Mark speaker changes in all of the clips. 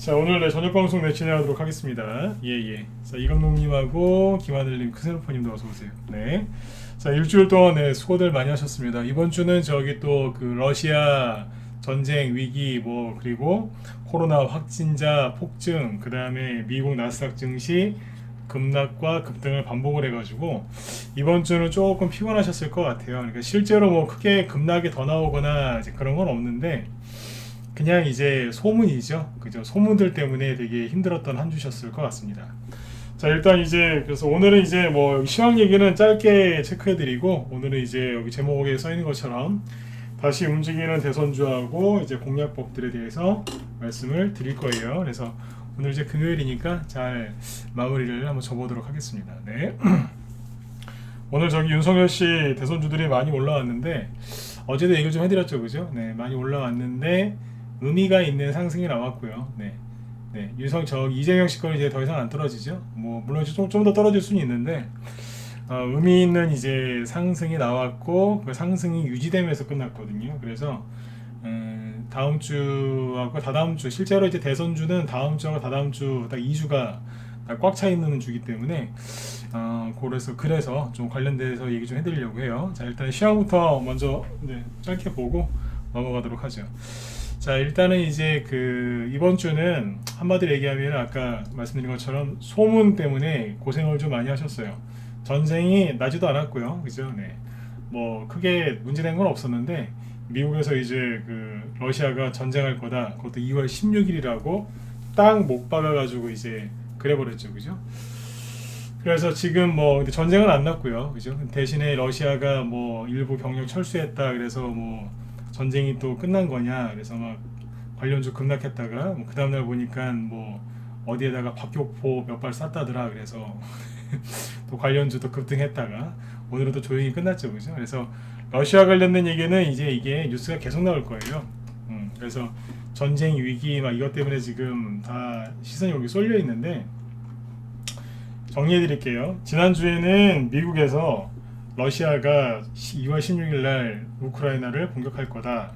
Speaker 1: 자, 오늘 내 저녁 방송 진행하도록 하겠습니다. 예. 자, 이강동님하고 김하늘님, 크세노퍼님도 어서 오세요. 네. 자, 일주일 동안 수고들 많이 하셨습니다. 이번 주는 저기 또 그 러시아 전쟁 위기 그리고 코로나 확진자 폭증, 그 다음에 미국 나스닥 증시 급락과 급등을 반복을 해가지고 이번 주는 조금 피곤하셨을 것 같아요. 그러니까 실제로 크게 급락이 더 나오거나 이제 그런 건 없는데 그냥 이제 소문이죠. 그죠? 소문들 때문에 되게 힘들었던 한 주셨을 것 같습니다. 자, 일단 이제 그래서 오늘은 이제 시황 얘기는 짧게 체크해드리고, 오늘은 이제 여기 제목에 써 있는 것처럼 다시 움직이는 대선주하고 이제 공략법들에 대해서 말씀을 드릴 거예요. 그래서 오늘 이제 금요일이니까 잘 마무리를 한번 접어보도록 하겠습니다. 네. 오늘 저기 윤석열 씨 대선주들이 많이 올라왔는데 어제도 얘기를 좀 해드렸죠, 그죠? 네, 많이 올라왔는데 의미가 있는 상승이 나왔고요. 네. 이재명 씨 거는 이제 더 이상 안 떨어지죠. 물론 좀 더 떨어질 수는 있는데, 의미 있는 이제 상승이 나왔고, 그 상승이 유지되면서 끝났거든요. 그래서, 다음 주하고 다다음 주, 실제로 이제 대선주는 다음 주하고 다다음 주 딱 2주가 꽉 차 있는 주기 때문에, 그래서 좀 관련돼서 얘기 좀 해드리려고 해요. 자, 일단 시황부터 먼저 짧게 보고 넘어가도록 하죠. 자, 일단은 이제 이번 주는 한마디로 얘기하면 아까 말씀드린 것처럼 소문 때문에 고생을 좀 많이 하셨어요. 전쟁이 나지도 않았고요. 그죠? 네. 크게 문제된 건 없었는데 미국에서 이제 러시아가 전쟁할 거다. 그것도 2월 16일이라고 딱 못 박아가지고 이제 그래버렸죠. 그죠? 그래서 지금 근데 전쟁은 안 났고요. 그죠? 대신에 러시아가 일부 병력 철수했다. 그래서 전쟁이 또 끝난 거냐, 그래서 관련주 급락했다가 그 다음날 보니까 어디에다가 박격포 몇 발 쐈다더라. 그래서 또 관련주도 급등했다가 오늘은 또 조용히 끝났죠. 그죠? 그래서 러시아 관련된 얘기는 이제 이게 뉴스가 계속 나올 거예요. 그래서 전쟁 위기 이것 때문에 지금 다 시선이 여기 쏠려 있는데, 정리해 드릴게요. 지난주에는 미국에서 러시아가 2월 16일 날 우크라이나를 공격할 거다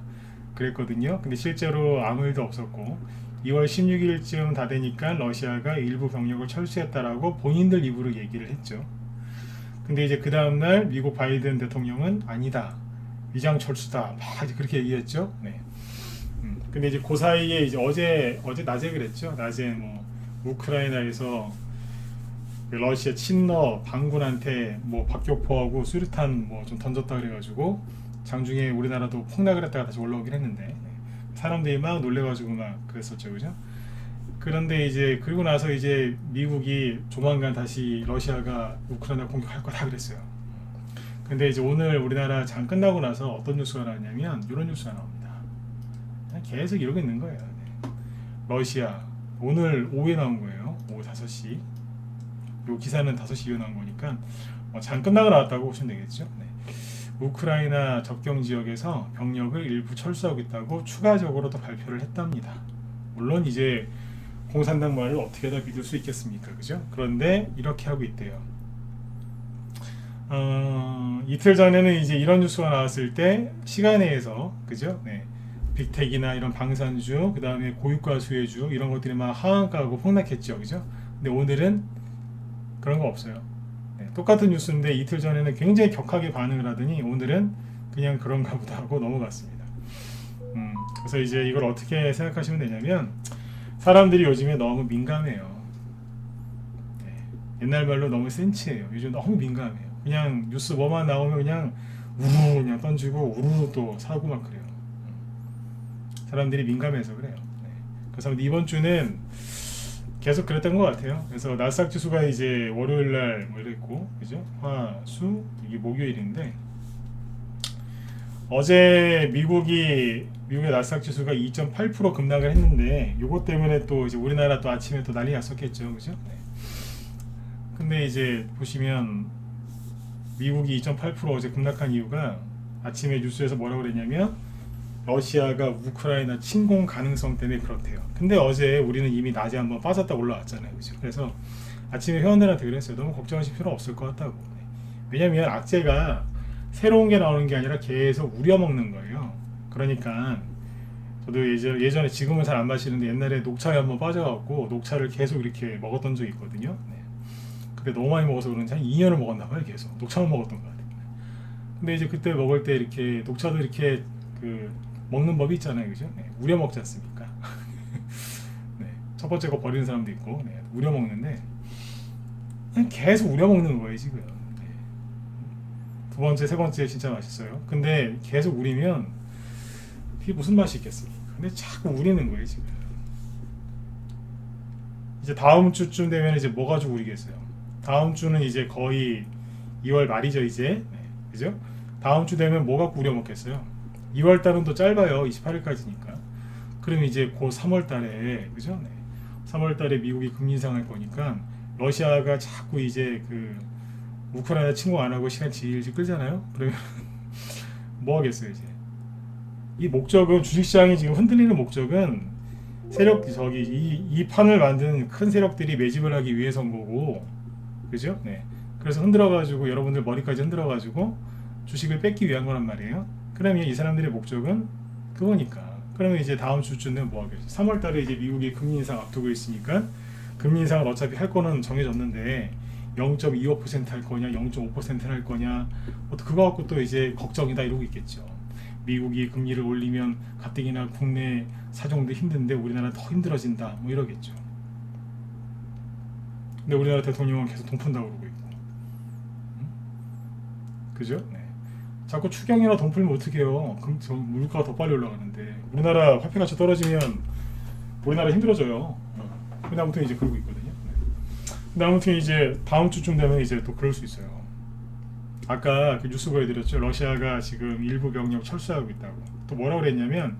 Speaker 1: 그랬거든요. 근데 실제로 아무 일도 없었고 2월 16일쯤 다 되니까 러시아가 일부 병력을 철수했다라고 본인들 입으로 얘기를 했죠. 근데 이제 그 다음날 미국 바이든 대통령은 아니다, 위장 철수다, 막 그렇게 얘기했죠. 네. 근데 이제 그 사이에 이제 어제 낮에 그랬죠. 낮에 우크라이나에서 러시아 친러 반군한테 박격포하고 수류탄 좀 던졌다 그래가지고 장중에 우리나라도 폭락을 했다가 다시 올라오긴 했는데 사람들이 막 놀래가지고 막 그랬었죠. 그죠? 그런데 이제 그리고 나서 이제 미국이 조만간 다시 러시아가 우크라이나 공격할 거다 그랬어요. 근데 이제 오늘 우리나라 장 끝나고 나서 어떤 뉴스가 나왔냐면 이런 뉴스가 나옵니다. 계속 이러고 있는 거예요. 러시아 오늘 오후에 나온 거예요. 오후 5시. 요 기사는 5시 이후 나온 거니까 장 끝나고 나왔다고 보시면 되겠죠. 네. 우크라이나 접경 지역에서 병력을 일부 철수하고 있다고 추가적으로도 발표를 했답니다. 물론 이제 공산당 말을 어떻게 다 믿을 수 있겠습니까? 그죠? 그런데 이렇게 하고 있대요. 이틀 전에는 이제 이런 뉴스가 나왔을 때 시간에서 그죠? 네. 빅텍이나 이런 방산주, 그 다음에 고유가 수혜주 이런 것들이 막 하한가하고 폭락했죠. 그죠? 근데 오늘은 그런 거 없어요. 네, 똑같은 뉴스인데 이틀 전에는 굉장히 격하게 반응을 하더니 오늘은 그냥 그런가 보다 하고 넘어갔습니다. 그래서 이제 이걸 어떻게 생각하시면 되냐면 사람들이 요즘에 너무 민감해요. 네, 옛날 말로 너무 센치해요. 요즘 너무 민감해요. 그냥 뉴스 뭐만 나오면 그냥 우르르 그냥 던지고 우르르 또 사고 막 그래요. 사람들이 민감해서 그래요. 네. 그래서 이번 주는 계속 그랬던 것 같아요. 그래서 나스닥 지수가 이제 월요일 날 이랬고, 그죠? 화, 수, 이게 목요일인데 어제 미국의 나스닥 지수가 2.8% 급락을 했는데 요것 때문에 또 이제 우리나라 또 아침에 또 난리 났었겠죠, 그죠? 네. 근데 이제 보시면 미국이 2.8% 어제 급락한 이유가 아침에 뉴스에서 뭐라고 그랬냐면 러시아가 우크라이나 침공 가능성 때문에 그렇대요. 근데 어제 우리는 이미 낮에 한번 빠졌다 올라왔잖아요. 그죠? 그래서 아침에 회원들한테 그랬어요. 너무 걱정하실 필요 없을 것 같다고. 왜냐면 악재가 새로운 게 나오는 게 아니라 계속 우려먹는 거예요. 그러니까 저도 예전에 지금은 잘 안 마시는데 옛날에 녹차에 한번 빠져갖고 녹차를 계속 이렇게 먹었던 적이 있거든요. 네. 근데 너무 많이 먹어서 그런지 한 2년을 먹었나 봐요. 계속 녹차만 먹었던 것 같아요. 근데 이제 그때 먹을 때 이렇게 녹차도 이렇게 그 먹는 법이 있잖아요, 그죠? 네. 우려 먹지 않습니까? 네. 첫 번째 거 버리는 사람도 있고, 네. 우려 먹는데 그냥 계속 우려 먹는 거예요 지금. 네. 두 번째, 세 번째 진짜 맛있어요. 근데 계속 우리면 이게 무슨 맛이 있겠습니까? 근데 자꾸 우리는 거예요 지금. 이제 다음 주쯤 되면 이제 뭐 가지고 우리겠어요? 다음 주는 이제 거의 2월 말이죠 이제. 네. 그죠? 다음 주 되면 뭐 갖고 우려 먹겠어요? 2월 달은 또 짧아요. 28일까지니까. 그럼 이제 곧 3월 달에, 그죠? 네. 3월 달에 미국이 금리 인상할 거니까 러시아가 자꾸 이제 그 우크라이나 침공 안 하고 시간 질질 끌잖아요. 그러면 뭐 하겠어요 이제? 이 목적은 주식시장이 지금 흔들리는 목적은 세력 저기 이 판을 만든 큰 세력들이 매집을 하기 위해서인 거고, 그죠? 네. 그래서 흔들어가지고 여러분들 머리까지 흔들어가지고 주식을 뺏기 위한 거란 말이에요. 그러면 이 사람들의 목적은 그거니까. 그러면 이제 다음 주쯤은 뭐 하겠어요? 3월달에 이제 미국이 금리 인상 앞두고 있으니까 금리 인상을 어차피 할 거는 정해졌는데 0.25% 할 거냐, 0.5%를 할 거냐, 뭐 그거 갖고 또 이제 걱정이다 이러고 있겠죠. 미국이 금리를 올리면 가뜩이나 국내 사정도 힘든데 우리나라 더 힘들어진다, 뭐 이러겠죠. 근데 우리나라 대통령은 계속 돈 푼다고 그러고 있고, 그죠? 네. 자꾸 추경이나 돈 풀면 어떡해요? 그럼 물가가 더 빨리 올라가는데 우리나라 화폐 가치 떨어지면 우리나라 힘들어져요. 근데 아무튼 이제 그러고 있거든요. 네. 근데 아무튼 이제 다음 주쯤 되면 이제 또 그럴 수 있어요. 아까 그 뉴스 보여드렸죠. 러시아가 지금 일부 병력 철수하고 있다고. 또 뭐라고 그랬냐면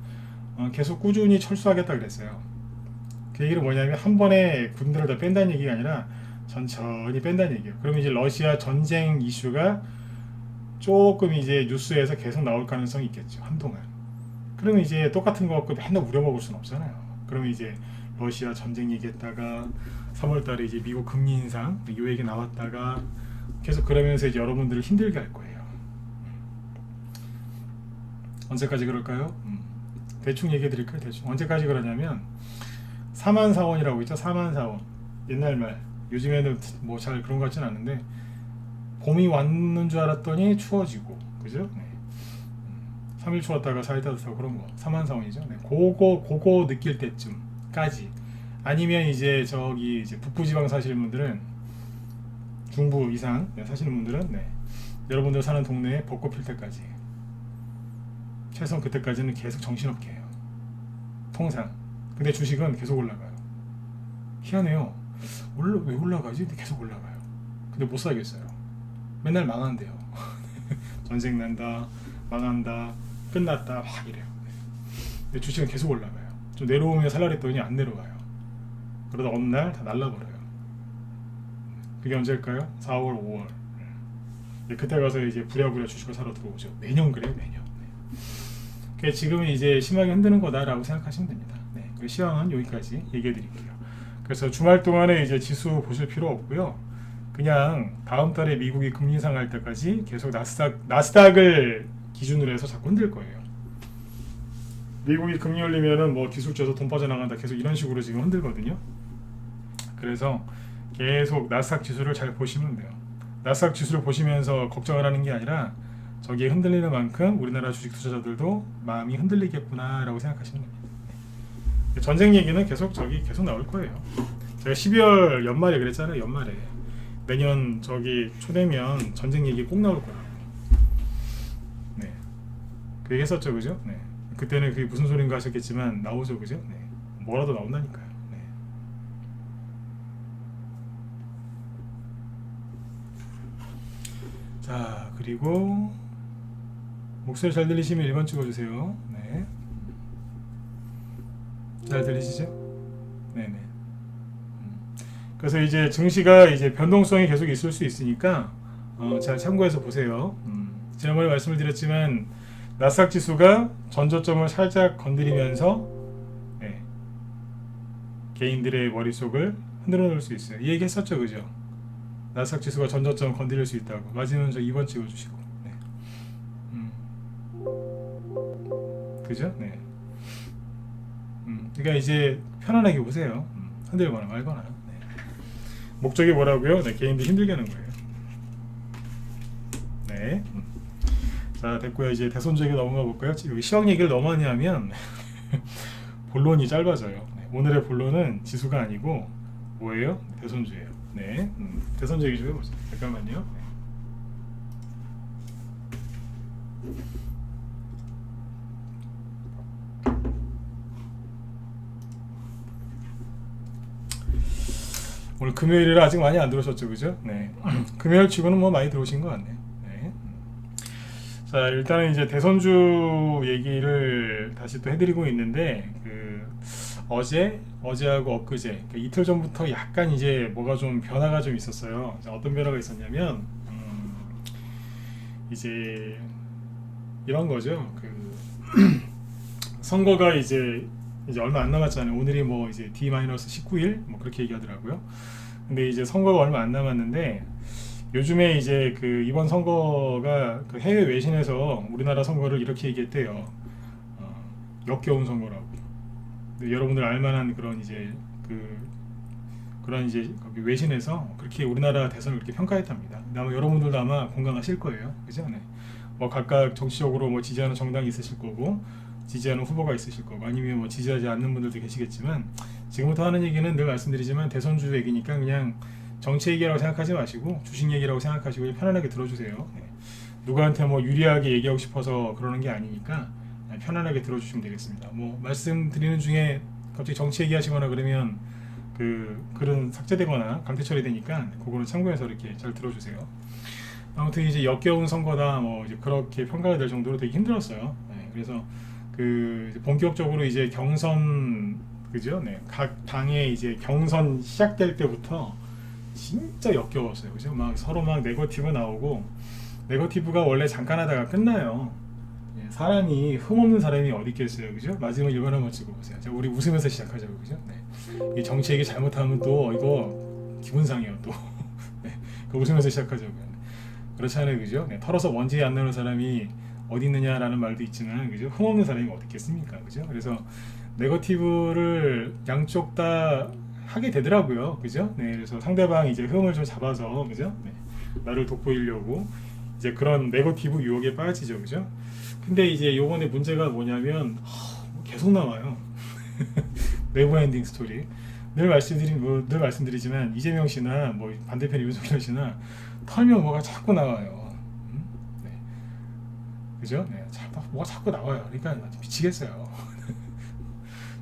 Speaker 1: 계속 꾸준히 철수하겠다 그랬어요. 그 얘기는 뭐냐면 한 번에 군대를 다 뺀다는 얘기가 아니라 천천히 뺀다는 얘기예요. 그러면 이제 러시아 전쟁 이슈가 조금 이제 뉴스에서 계속 나올 가능성이 있겠죠. 한동안. 그러면 이제 똑같은 거 갖고 맨날 우려먹을 수는 없잖아요. 그러면 이제 러시아 전쟁 얘기했다가 3월달에 이제 미국 금리 인상 이 얘기 나왔다가 계속 그러면서 이제 여러분들을 힘들게 할 거예요. 언제까지 그럴까요? 대충 얘기해 드릴까요? 대충 언제까지 그러냐면 4만4원이라고 있죠. 4만4원 옛날 말. 요즘에는 뭐 잘 그런 것 같진 않은데 봄이 왔는 줄 알았더니 추워지고, 그죠? 네. 3일 추웠다가 4일 따뜻하고 그런 거 4만4원이죠. 네. 그거 느낄 때쯤까지. 아니면 이제 저기 이제 북부지방 사시는 분들은 중부 이상 사시는 분들은 네. 여러분들 사는 동네에 벚꽃 필 때까지 최소한 그때까지는 계속 정신없게 해요. 통상. 근데 주식은 계속 올라가요. 희한해요. 왜 올라가지? 근데 계속 올라가요. 근데 못 사겠어요. 맨날 망한대요. 전쟁 난다, 망한다, 끝났다 막 이래요. 근데 주식은 계속 올라가요. 좀 내려오면 살라 했더니 안 내려가요. 그러다 어느 날 다 날라버려요. 그게 언제일까요? 4월, 5월. 그때 가서 이제 부랴부랴 주식을 사러 들어오죠. 매년 그래요, 매년. 네. 지금은 이제 심하게 흔드는 거다라고 생각하시면 됩니다. 네. 그 시황은 여기까지 얘기해 드릴게요. 그래서 주말 동안에 이제 지수 보실 필요 없고요. 그냥 다음 달에 미국이 금리 인상할 때까지 계속 나스닥을 기준으로 해서 자꾸 흔들 거예요. 미국이 금리 올리면은 뭐 기술주에서 돈 빠져나간다 계속 이런 식으로 지금 흔들거든요. 그래서 계속 나스닥 지수를 잘 보시면 돼요. 나스닥 지수를 보시면서 걱정을 하는 게 아니라 저기에 흔들리는 만큼 우리나라 주식 투자자들도 마음이 흔들리겠구나라고 생각하시는 겁니다. 전쟁 얘기는 계속 나올 거예요. 제가 12월 연말에 그랬잖아요. 연말에 내년 저기 초되면 전쟁 얘기 꼭 나올 거라고. 네, 그 얘기 했었죠, 그죠? 네, 그때는 그게 무슨 소린가 하셨겠지만 나오죠, 그죠? 네, 뭐라도 나온다니까요. 네. 자, 그리고 목소리 잘 들리시면 1번 찍어주세요. 네, 잘 들리시죠? 네네. 그래서 이제 증시가 이제 변동성이 계속 있을 수 있으니까 잘 참고해서 보세요. 지난번에 말씀을 드렸지만 나스닥 지수가 전저점을 살짝 건드리면서 네, 개인들의 머릿속을 흔들어 놓을 수 있어요. 이 얘기 했었죠, 그죠? 나스닥 지수가 전저점 건드릴 수 있다고. 맞으면 저 2번 찍어주시고. 네. 그죠? 네. 그러니까 이제 편안하게 보세요. 흔들거나 말거나. 네. 목적이 뭐라고요? 네, 개인들 힘들게 하는 거예요. 네. 자, 됐고요. 이제 대선주 얘기 넘어가 볼까요? 여기 시황 얘기를 너무 많이 하면 본론이 짧아져요. 네, 오늘의 본론은 지수가 아니고 뭐예요? 대선주예요. 네. 대선주 얘기 좀 해보죠. 잠깐만요. 네. 오늘 금요일이라 아직 많이 안 들어오셨죠, 그죠? 네. 금요일 치고는 뭐 많이 들어오신 것 같네요. 네. 자, 일단은 이제 대선주 얘기를 다시 또 해드리고 있는데, 어제하고 엊그제, 그러니까 이틀 전부터 약간 이제 뭐가 좀 변화가 좀 있었어요. 자, 어떤 변화가 있었냐면, 이제 이런 거죠. 선거가 이제 얼마 안 남았잖아요. 오늘이 뭐 이제 D-19일 뭐 그렇게 얘기하더라고요. 근데 이제 선거가 얼마 안 남았는데 요즘에 이제 이번 선거가 해외 외신에서 우리나라 선거를 이렇게 얘기했대요. 역겨운 선거라고. 근데 여러분들 알만한 그런 이제 그런 이제 외신에서 그렇게 우리나라 대선을 그렇게 평가했답니다. 근데 아마 여러분들도 아마 공감하실 거예요. 그죠? 네. 뭐 각각 정치적으로 뭐 지지하는 정당이 있으실 거고 지지하는 후보가 있으실 거고 아니면 뭐 지지하지 않는 분들도 계시겠지만 지금부터 하는 얘기는 늘 말씀드리지만 대선주 얘기니까 그냥 정치 얘기라고 생각하지 마시고 주식 얘기라고 생각하시고 편안하게 들어주세요. 네. 누구한테 뭐 유리하게 얘기하고 싶어서 그러는 게 아니니까 편안하게 들어주시면 되겠습니다. 뭐 말씀드리는 중에 갑자기 정치 얘기하시거나 그러면 글은 삭제되거나 강퇴 처리되니까 그거는 참고해서 이렇게 잘 들어주세요. 아무튼 이제 역겨운 선거다 뭐 이제 그렇게 평가가 될 정도로 되게 힘들었어요. 네. 그래서 본격적으로 이제 경선 그죠? 네. 각 당의 이제 경선 시작될 때부터 진짜 역겨웠어요. 그죠? 막 서로 막 네거티브 나오고 네거티브가 원래 잠깐 하다가 끝나요. 예, 사람이 흠없는 사람이 어디 있겠어요. 그죠? 마지막 일반 한번 찍어 보세요. 자, 우리 웃으면서 시작하자고. 그죠? 네. 이 정치 얘기 잘못하면 또 이거 기분 상해요. 또. 네. 웃으면서 시작하자고요. 그렇지 않아요. 그죠? 네. 털어서 먼지 안 나는 사람이 어디 있느냐라는 말도 있지만 그죠? 흠없는 사람이 어디 있겠습니까? 그죠? 그래서 네거티브를 양쪽 다 하게 되더라고요. 그죠? 네. 그래서 상대방 이제 흠을 좀 잡아서 그죠? 네. 나를 돋보이려고 이제 그런 네거티브 유혹에 빠지죠. 그죠? 근데 이제 요번에 문제가 뭐냐면 계속 나와요. 네버엔딩 스토리. 늘 말씀드리지만 이재명 씨나 뭐 반대편 윤석열 씨나 털면 뭐가 자꾸 나와요. 네. 그죠? 네. 뭐가 자꾸 나와요. 그러니까 미치겠어요.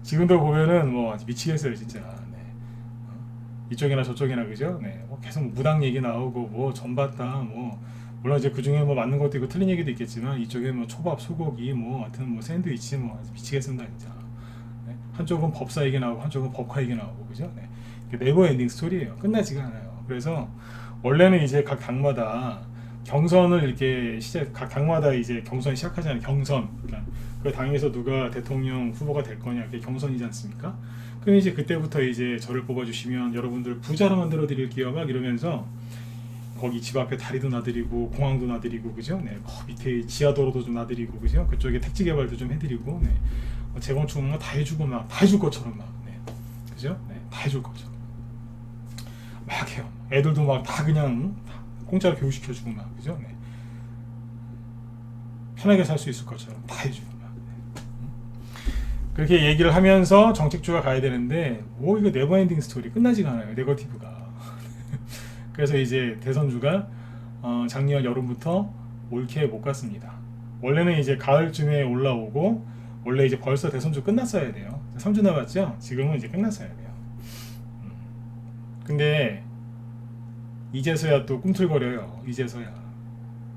Speaker 1: 지금도 보면은 뭐 미치겠어요, 진짜. 네. 이쪽이나 저쪽이나 그죠? 네. 뭐 계속 무당 얘기 나오고 뭐 전봤다 뭐 물론 이제 그 중에 뭐 맞는 것도 있고 틀린 얘기도 있겠지만 이쪽에 뭐 초밥, 소고기 뭐 하여튼 뭐 샌드위치 뭐 미치겠습니다, 진짜. 네. 한쪽은 법사 얘기 나오고 한쪽은 법화 얘기 나오고 그죠? 네. 네버 엔딩 스토리예요. 끝나지가 않아요. 그래서 원래는 이제 각 당마다 경선을 이렇게 각 당마다 이제 경선 시작하잖아요. 경선. 그러니까 그 당에서 누가 대통령 후보가 될 거냐 그게 경선이지 않습니까? 그럼 이제 그때부터 이제 저를 뽑아주시면 여러분들 부자로 만들어 드릴게요 막 이러면서 거기 집 앞에 다리도 놔드리고 공항도 놔드리고 그죠? 네. 밑에 지하도로도 좀 놔드리고 그죠? 그쪽에 택지 개발도 좀 해드리고 네. 재건축 다 해주고 막 다 해줄 것처럼 막 네. 그죠? 네. 다 해줄 것처럼 막 해요. 애들도 막 다 그냥 공짜로 교육시켜주고 막 그죠? 네. 편하게 살 수 있을 것처럼 다 해주고 막 네. 그렇게 얘기를 하면서 정책주가 가야 되는데 이거 네버엔딩 스토리 끝나지가 않아요. 네거티브가. 그래서 이제 대선주가 작년 여름부터 옳게 못 갔습니다. 원래는 이제 가을쯤에 올라오고 원래 이제 벌써 대선주 끝났어야 돼요. 3주 남았죠? 지금은 이제 끝났어야 돼요. 근데 이제서야 또 꿈틀거려요. 이제서야.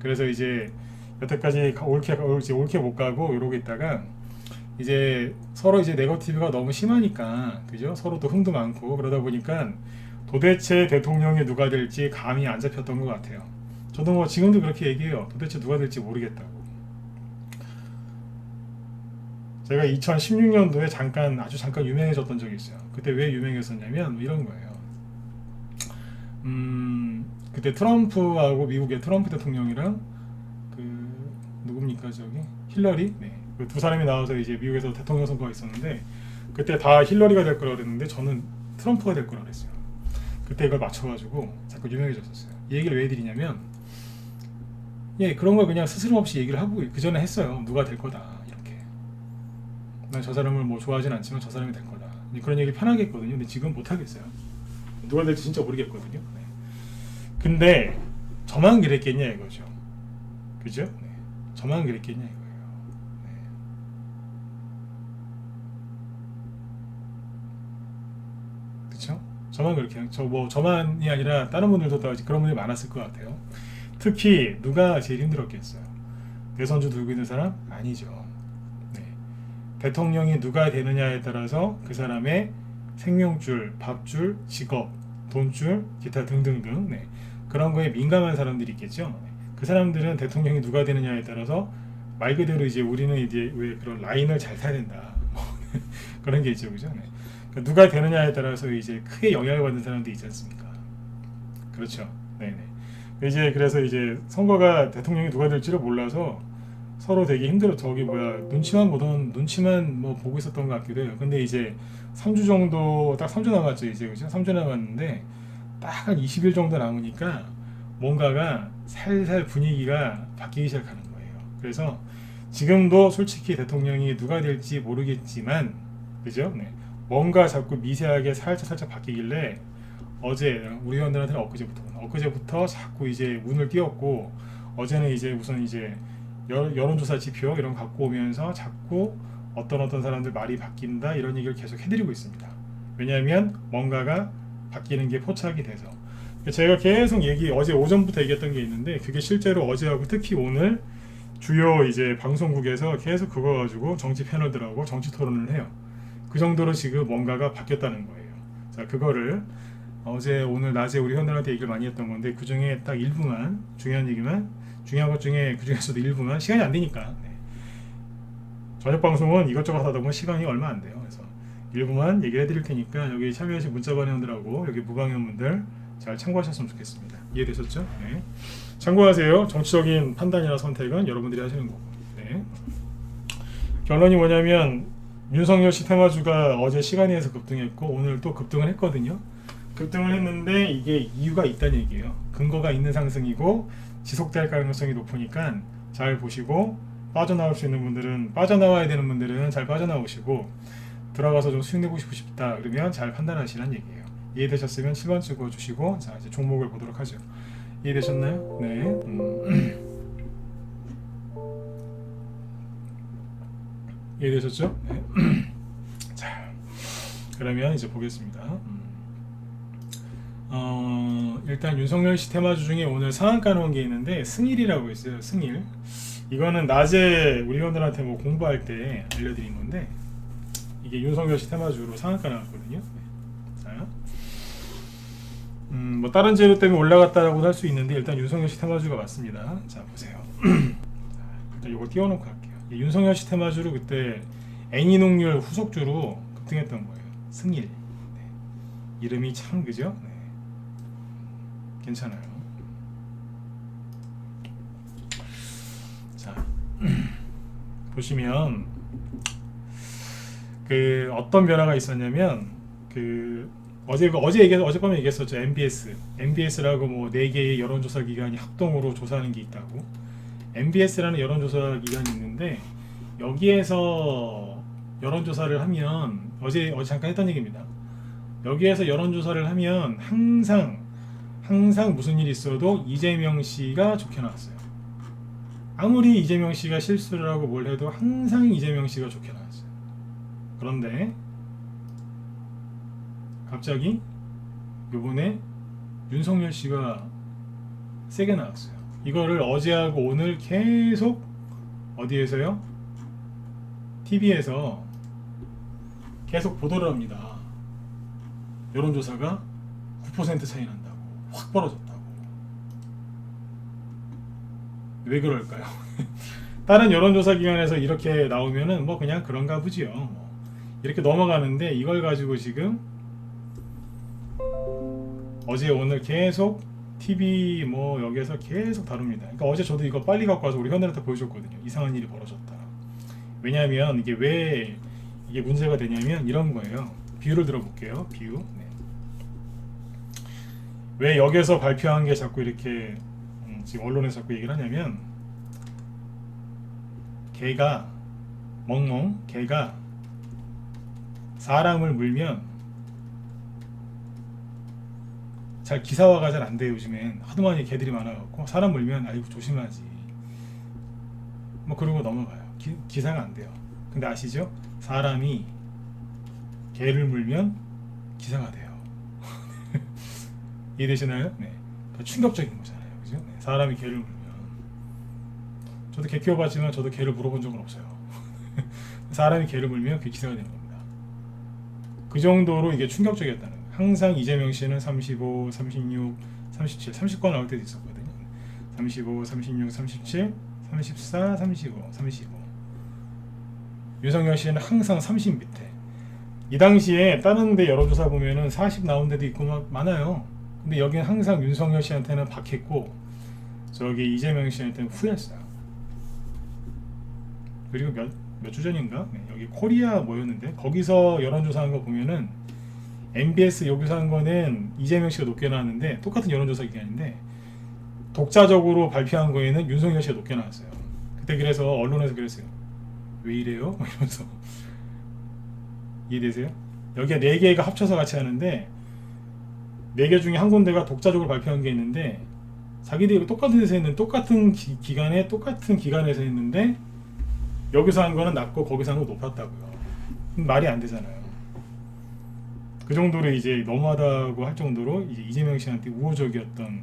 Speaker 1: 그래서 이제 여태까지 옳게 못 가고 이러고 있다가 이제 서로 이제 네거티브가 너무 심하니까 그죠? 서로 또 흥도 많고 그러다 보니까 도대체 대통령이 누가 될지 감이 안 잡혔던 것 같아요. 저도 뭐 지금도 그렇게 얘기해요. 도대체 누가 될지 모르겠다고. 제가 2016년도에 아주 잠깐 유명해졌던 적이 있어요. 그때 왜 유명했었냐면 이런 거예요. 그때 트럼프하고 미국의 트럼프 대통령이랑 누굽니까 저기 힐러리? 네. 그 두 사람이 나와서 이제 미국에서 대통령 선거가 있었는데 그때 다 힐러리가 될 거라 그랬는데 저는 트럼프가 될 거라 그랬어요. 그때 이걸 맞춰가지고 자꾸 유명해졌었어요. 이 얘기를 왜 해드리냐면 예 그런 걸 그냥 스스럼 없이 얘기를 하고 그 전에 했어요. 누가 될 거다 이렇게. 난 저 사람을 뭐 좋아하진 않지만 저 사람이 될 거다. 그런 얘기 편하게 했거든요. 근데 지금 못 하겠어요. 누가 될지 진짜 모르겠거든요. 네. 근데 저만 그랬겠냐 이거죠. 그죠? 네. 저만 그랬겠냐 이거예요. 네. 그렇죠? 저만 그렇게 저만이 아니라 다른 분들도 다 그런 분들이 많았을 것 같아요. 특히 누가 제일 힘들었겠어요? 내선주 들고 있는 사람? 아니죠. 네. 대통령이 누가 되느냐에 따라서 그 사람의 생명줄, 밥줄, 직업, 돈줄, 기타 등등등 네. 그런 거에 민감한 사람들이 있겠죠. 네. 그 사람들은 대통령이 누가 되느냐에 따라서 말 그대로 이제 우리는 이제 왜 그런 라인을 잘 타야 된다 그런 게 있죠, 그죠? 네. 그러니까 누가 되느냐에 따라서 이제 크게 영향을 받는 사람들이 있지 않습니까? 그렇죠. 네네. 이제 그래서 이제 선거가 대통령이 누가 될지를 몰라서 서로 되게 힘들어. 저기 뭐야 눈치만 뭐 보고 있었던 것 같기도 해요. 근데 이제 3주 정도 딱 3주 남았죠 이제 그죠? 3주 남았는데 딱 한 20일 정도 남으니까 뭔가가 살살 분위기가 바뀌기 시작하는 거예요. 그래서 지금도 솔직히 대통령이 누가 될지 모르겠지만 그죠? 네. 뭔가 자꾸 미세하게 살짝 바뀌길래 어제 우리 회원들한테는 엊그제부터 자꾸 이제 운을 띄웠고 어제는 이제 우선 이제 여론조사 지표 이런 거 갖고 오면서 자꾸 어떤 사람들 말이 바뀐다 이런 얘기를 계속 해드리고 있습니다. 왜냐하면 뭔가가 바뀌는 게 포착이 돼서 제가 계속 어제 오전부터 얘기했던 게 있는데 그게 실제로 어제하고 특히 오늘 주요 이제 방송국에서 계속 그거 가지고 정치 패널들하고 정치 토론을 해요. 그 정도로 지금 뭔가가 바뀌었다는 거예요. 자, 그거를 어제 오늘 낮에 우리 회원들한테 얘기를 많이 했던 건데 그 중에 딱 일부만 중요한 것 중에 그 중에서도 일부만 시간이 안 되니까 네. 저녁 방송은 이것저것 하다 보면 시간이 얼마 안 돼요. 그래서 일부만 얘기를 해드릴 테니까 여기 참여하신 문자반 회원들하고 여기 무방회원분들 잘 참고하셨으면 좋겠습니다. 이해되셨죠? 네. 참고하세요. 정치적인 판단이나 선택은 여러분들이 하시는 거고. 네. 결론이 뭐냐면 윤석열 씨 테마주가 어제 시간에 의해서 급등했고 오늘 또 급등을 했거든요. 급등을 했는데 이게 이유가 있다는 얘기예요. 근거가 있는 상승이고 지속될 가능성이 높으니까 잘 보시고 빠져나올 수 있는 분들은 빠져나와야 되는 분들은 잘 빠져나오시고 들어가서 좀 수익 내고 싶다 그러면 잘 판단하시라는 얘기예요. 이해되셨으면 7번 찍어주시고 자 이제 종목을 보도록 하죠. 이해되셨나요? 네. 이해되셨죠? 네. 자 그러면 이제 보겠습니다. 일단 윤석열 씨 테마주 중에 오늘 상한가 놓은 게 있는데 승일이라고 있어요. 승일. 이거는 낮에 우리 회원들한테 뭐 공부할 때 알려드린 건데 이게 윤석열 씨 테마주로 상한가 나왔거든요. 네. 자, 뭐 다른 재료 때문에 올라갔다라고 할 수 있는데 일단 윤석열 씨 테마주가 맞습니다. 자 보세요. 일단 이거 띄워놓고 할게요. 윤석열 씨 테마주로 그때 애니농률 후속주로 급등했던 거예요. 승일. 네. 이름이 참 그죠? 네. 괜찮아요. 자 보시면 그 어떤 변화가 있었냐면 그 어젯밤에 얘기했었죠. MBS라고 뭐 4개의 여론조사 기관이 합동으로 조사하는 게 있다고. MBS라는 여론조사 기관이 있는데 여기에서 여론조사를 하면 어제 잠깐 했던 얘기입니다. 여기에서 여론조사를 하면 항상 무슨 일이 있어도 이재명 씨가 좋게 나왔어요. 아무리 이재명 씨가 실수를 하고 뭘 해도 항상 이재명 씨가 좋게 나왔어요. 그런데 갑자기 요번에 윤석열 씨가 세게 나왔어요. 이거를 어제하고 오늘 계속 어디에서요? TV에서 계속 보도를 합니다. 여론조사가 9% 차이 난다고. 확 벌어졌다고. 왜 그럴까요? 다른 여론조사 기관에서 이렇게 나오면은 뭐 그냥 그런가 보지요. 뭐 이렇게 넘어가는데 이걸 가지고 지금 어제 오늘 계속 TV 뭐 여기에서 계속 다룹니다. 그러니까 어제 저도 이거 빨리 갖고 와서 우리 회원들한테 보여줬거든요. 이상한 일이 벌어졌다. 왜냐하면 이게 왜 이게 문제가 되냐면 이런 거예요. 비유를 들어볼게요. 비유. 네. 왜 여기서 발표한 게 자꾸 이렇게 지금 언론에서 자꾸 얘기를 하냐면 개가 개가 사람을 물면 잘 기사화가 잘 안 돼요. 요즘엔 하도 많이 개들이 많아갖고 사람 물면 아이고 조심하지 뭐 그러고 넘어가요. 기사가 안 돼요. 근데 아시죠? 사람이 개를 물면 기사가 돼요. 이해되시나요? 네. 그러니까 충격적인 거잖아요. 그죠? 네. 사람이 개를 물면 저도 개 키워봤지만 저도 개를 물어본 적은 없어요. 사람이 개를 물면 그게 기사가 되는 겁니다. 그 정도로 이게 충격적이었다는 거예요. 항상 이재명 씨는 35, 36, 37, 30권 나올 때도 있었거든요. 35, 36, 37, 34, 35, 35. 윤석열 씨는 항상 30 밑에. 이 당시에 다른 데 여론조사 보면은 40 나온 데도 있고 막 많아요. 근데 여기는 항상 윤석열 씨한테는 박했고 저기 이재명 씨한테는 후였어요. 그리고 몇 주 전인가? 네, 여기 코리아 뭐였는데 거기서 여론조사한 거 보면은 MBS 여기서 한 거는 이재명 씨가 높게 나왔는데 똑같은 여론조사 기간인데 독자적으로 발표한 거에는 윤석열 씨가 높게 나왔어요. 그때 그래서 언론에서 그랬어요. 왜 이래요? 이러면서 이해되세요? 여기가 4개가 합쳐서 같이 하는데 4개 중에 한 군데가 독자적으로 발표한 게 있는데 자기들이 똑같은 데서 했는 똑같은 기간에 똑같은 기간에서 했는데 여기서 한 거는 낮고 거기서 한 거 높았다고요. 말이 안 되잖아요. 그 정도로 이제 너무하다고 할 정도로 이제 이재명 씨한테 우호적이었던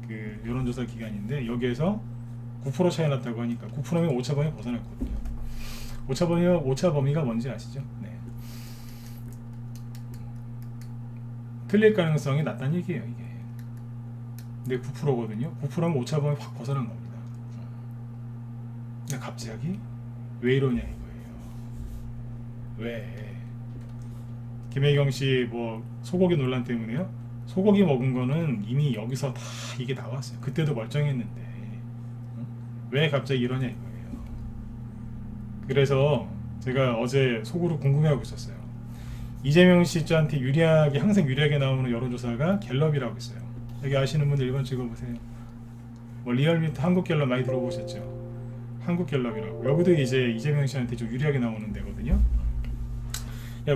Speaker 1: 그 여론조사 기간인데 여기에서 9% 차이 났다고 하니까 9%면 오차범위 벗어났거든요. 오차 범위가 뭔지 아시죠? 네. 틀릴 가능성이 낮다는 얘기예요, 이게. 근데 9%거든요. 9%면 오차범위 확 벗어난 겁니다. 근데 갑자기 왜 이러냐 이거예요. 왜? 김혜경 씨 뭐 소고기 논란 때문에요? 소고기 먹은 거는 이미 여기서 다 이게 나왔어요. 그때도 멀쩡했는데 왜 갑자기 이러냐 이거예요. 그래서 제가 어제 속으로 궁금해하고 있었어요. 이재명 씨한테 유리하게 항상 유리하게 나오는 여론조사가 갤럽이라고 있어요. 여기 아시는 분들 1번 찍어보세요. 뭐 리얼미터 한국갤럽 많이 들어보셨죠? 한국갤럽이라고. 여기도 이제 이재명 씨한테 좀 유리하게 나오는 데거든요.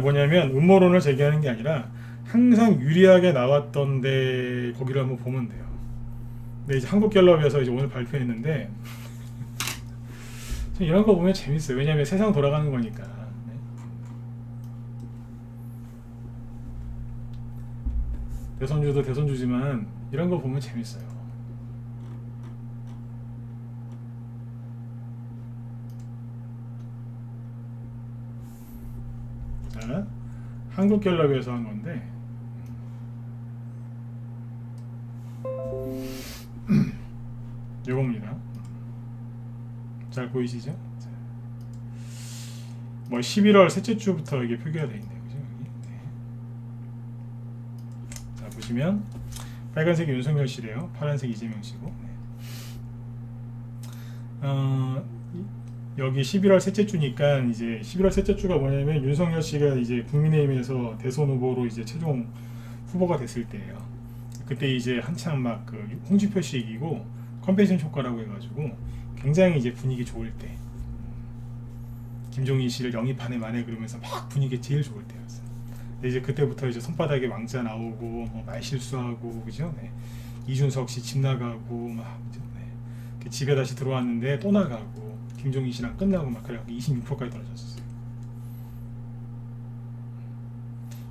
Speaker 1: 뭐냐면 음모론을 제기하는 게 아니라 항상 유리하게 나왔던데 거기를 한번 보면 돼요. 근데 이제 한국갤럽에서 이제 오늘 발표했는데 이런 거 보면 재밌어요. 왜냐하면 세상 돌아가는 거니까. 네. 대선주도 대선주지만 이런 거 보면 재밌어요. 자, 한국갤럽에서 한 건데 이겁니다. 잘 보이시죠? 자, 뭐 11월 셋째 주부터 이게 표기가 되어 있네요. 그죠? 여기. 네. 자, 보시면 빨간색이 윤석열 씨래요. 파란색이 이재명 씨고. 네. 여기 11월 셋째 주니까 이제 11월 셋째 주가 뭐냐면 윤석열 씨가 이제 국민의힘에서 대선 후보로 이제 최종 후보가 됐을 때예요. 그때 이제 한참 막 그 홍준표 씨 이기고 컨벤션 효과라고 해가지고 굉장히 이제 분위기 좋을 때 김종인 씨를 영입하네 마네 그러면서 막 분위기 제일 좋을 때였어요. 근데 이제 그때부터 이제 손바닥에 왕자 나오고 뭐 말실수하고 그죠? 네. 이준석 씨 집 나가고 막 그죠? 네. 집에 다시 들어왔는데 또 나가고 김종인 씨랑 끝나고 막 그래갖고 26%까지 떨어졌었어요.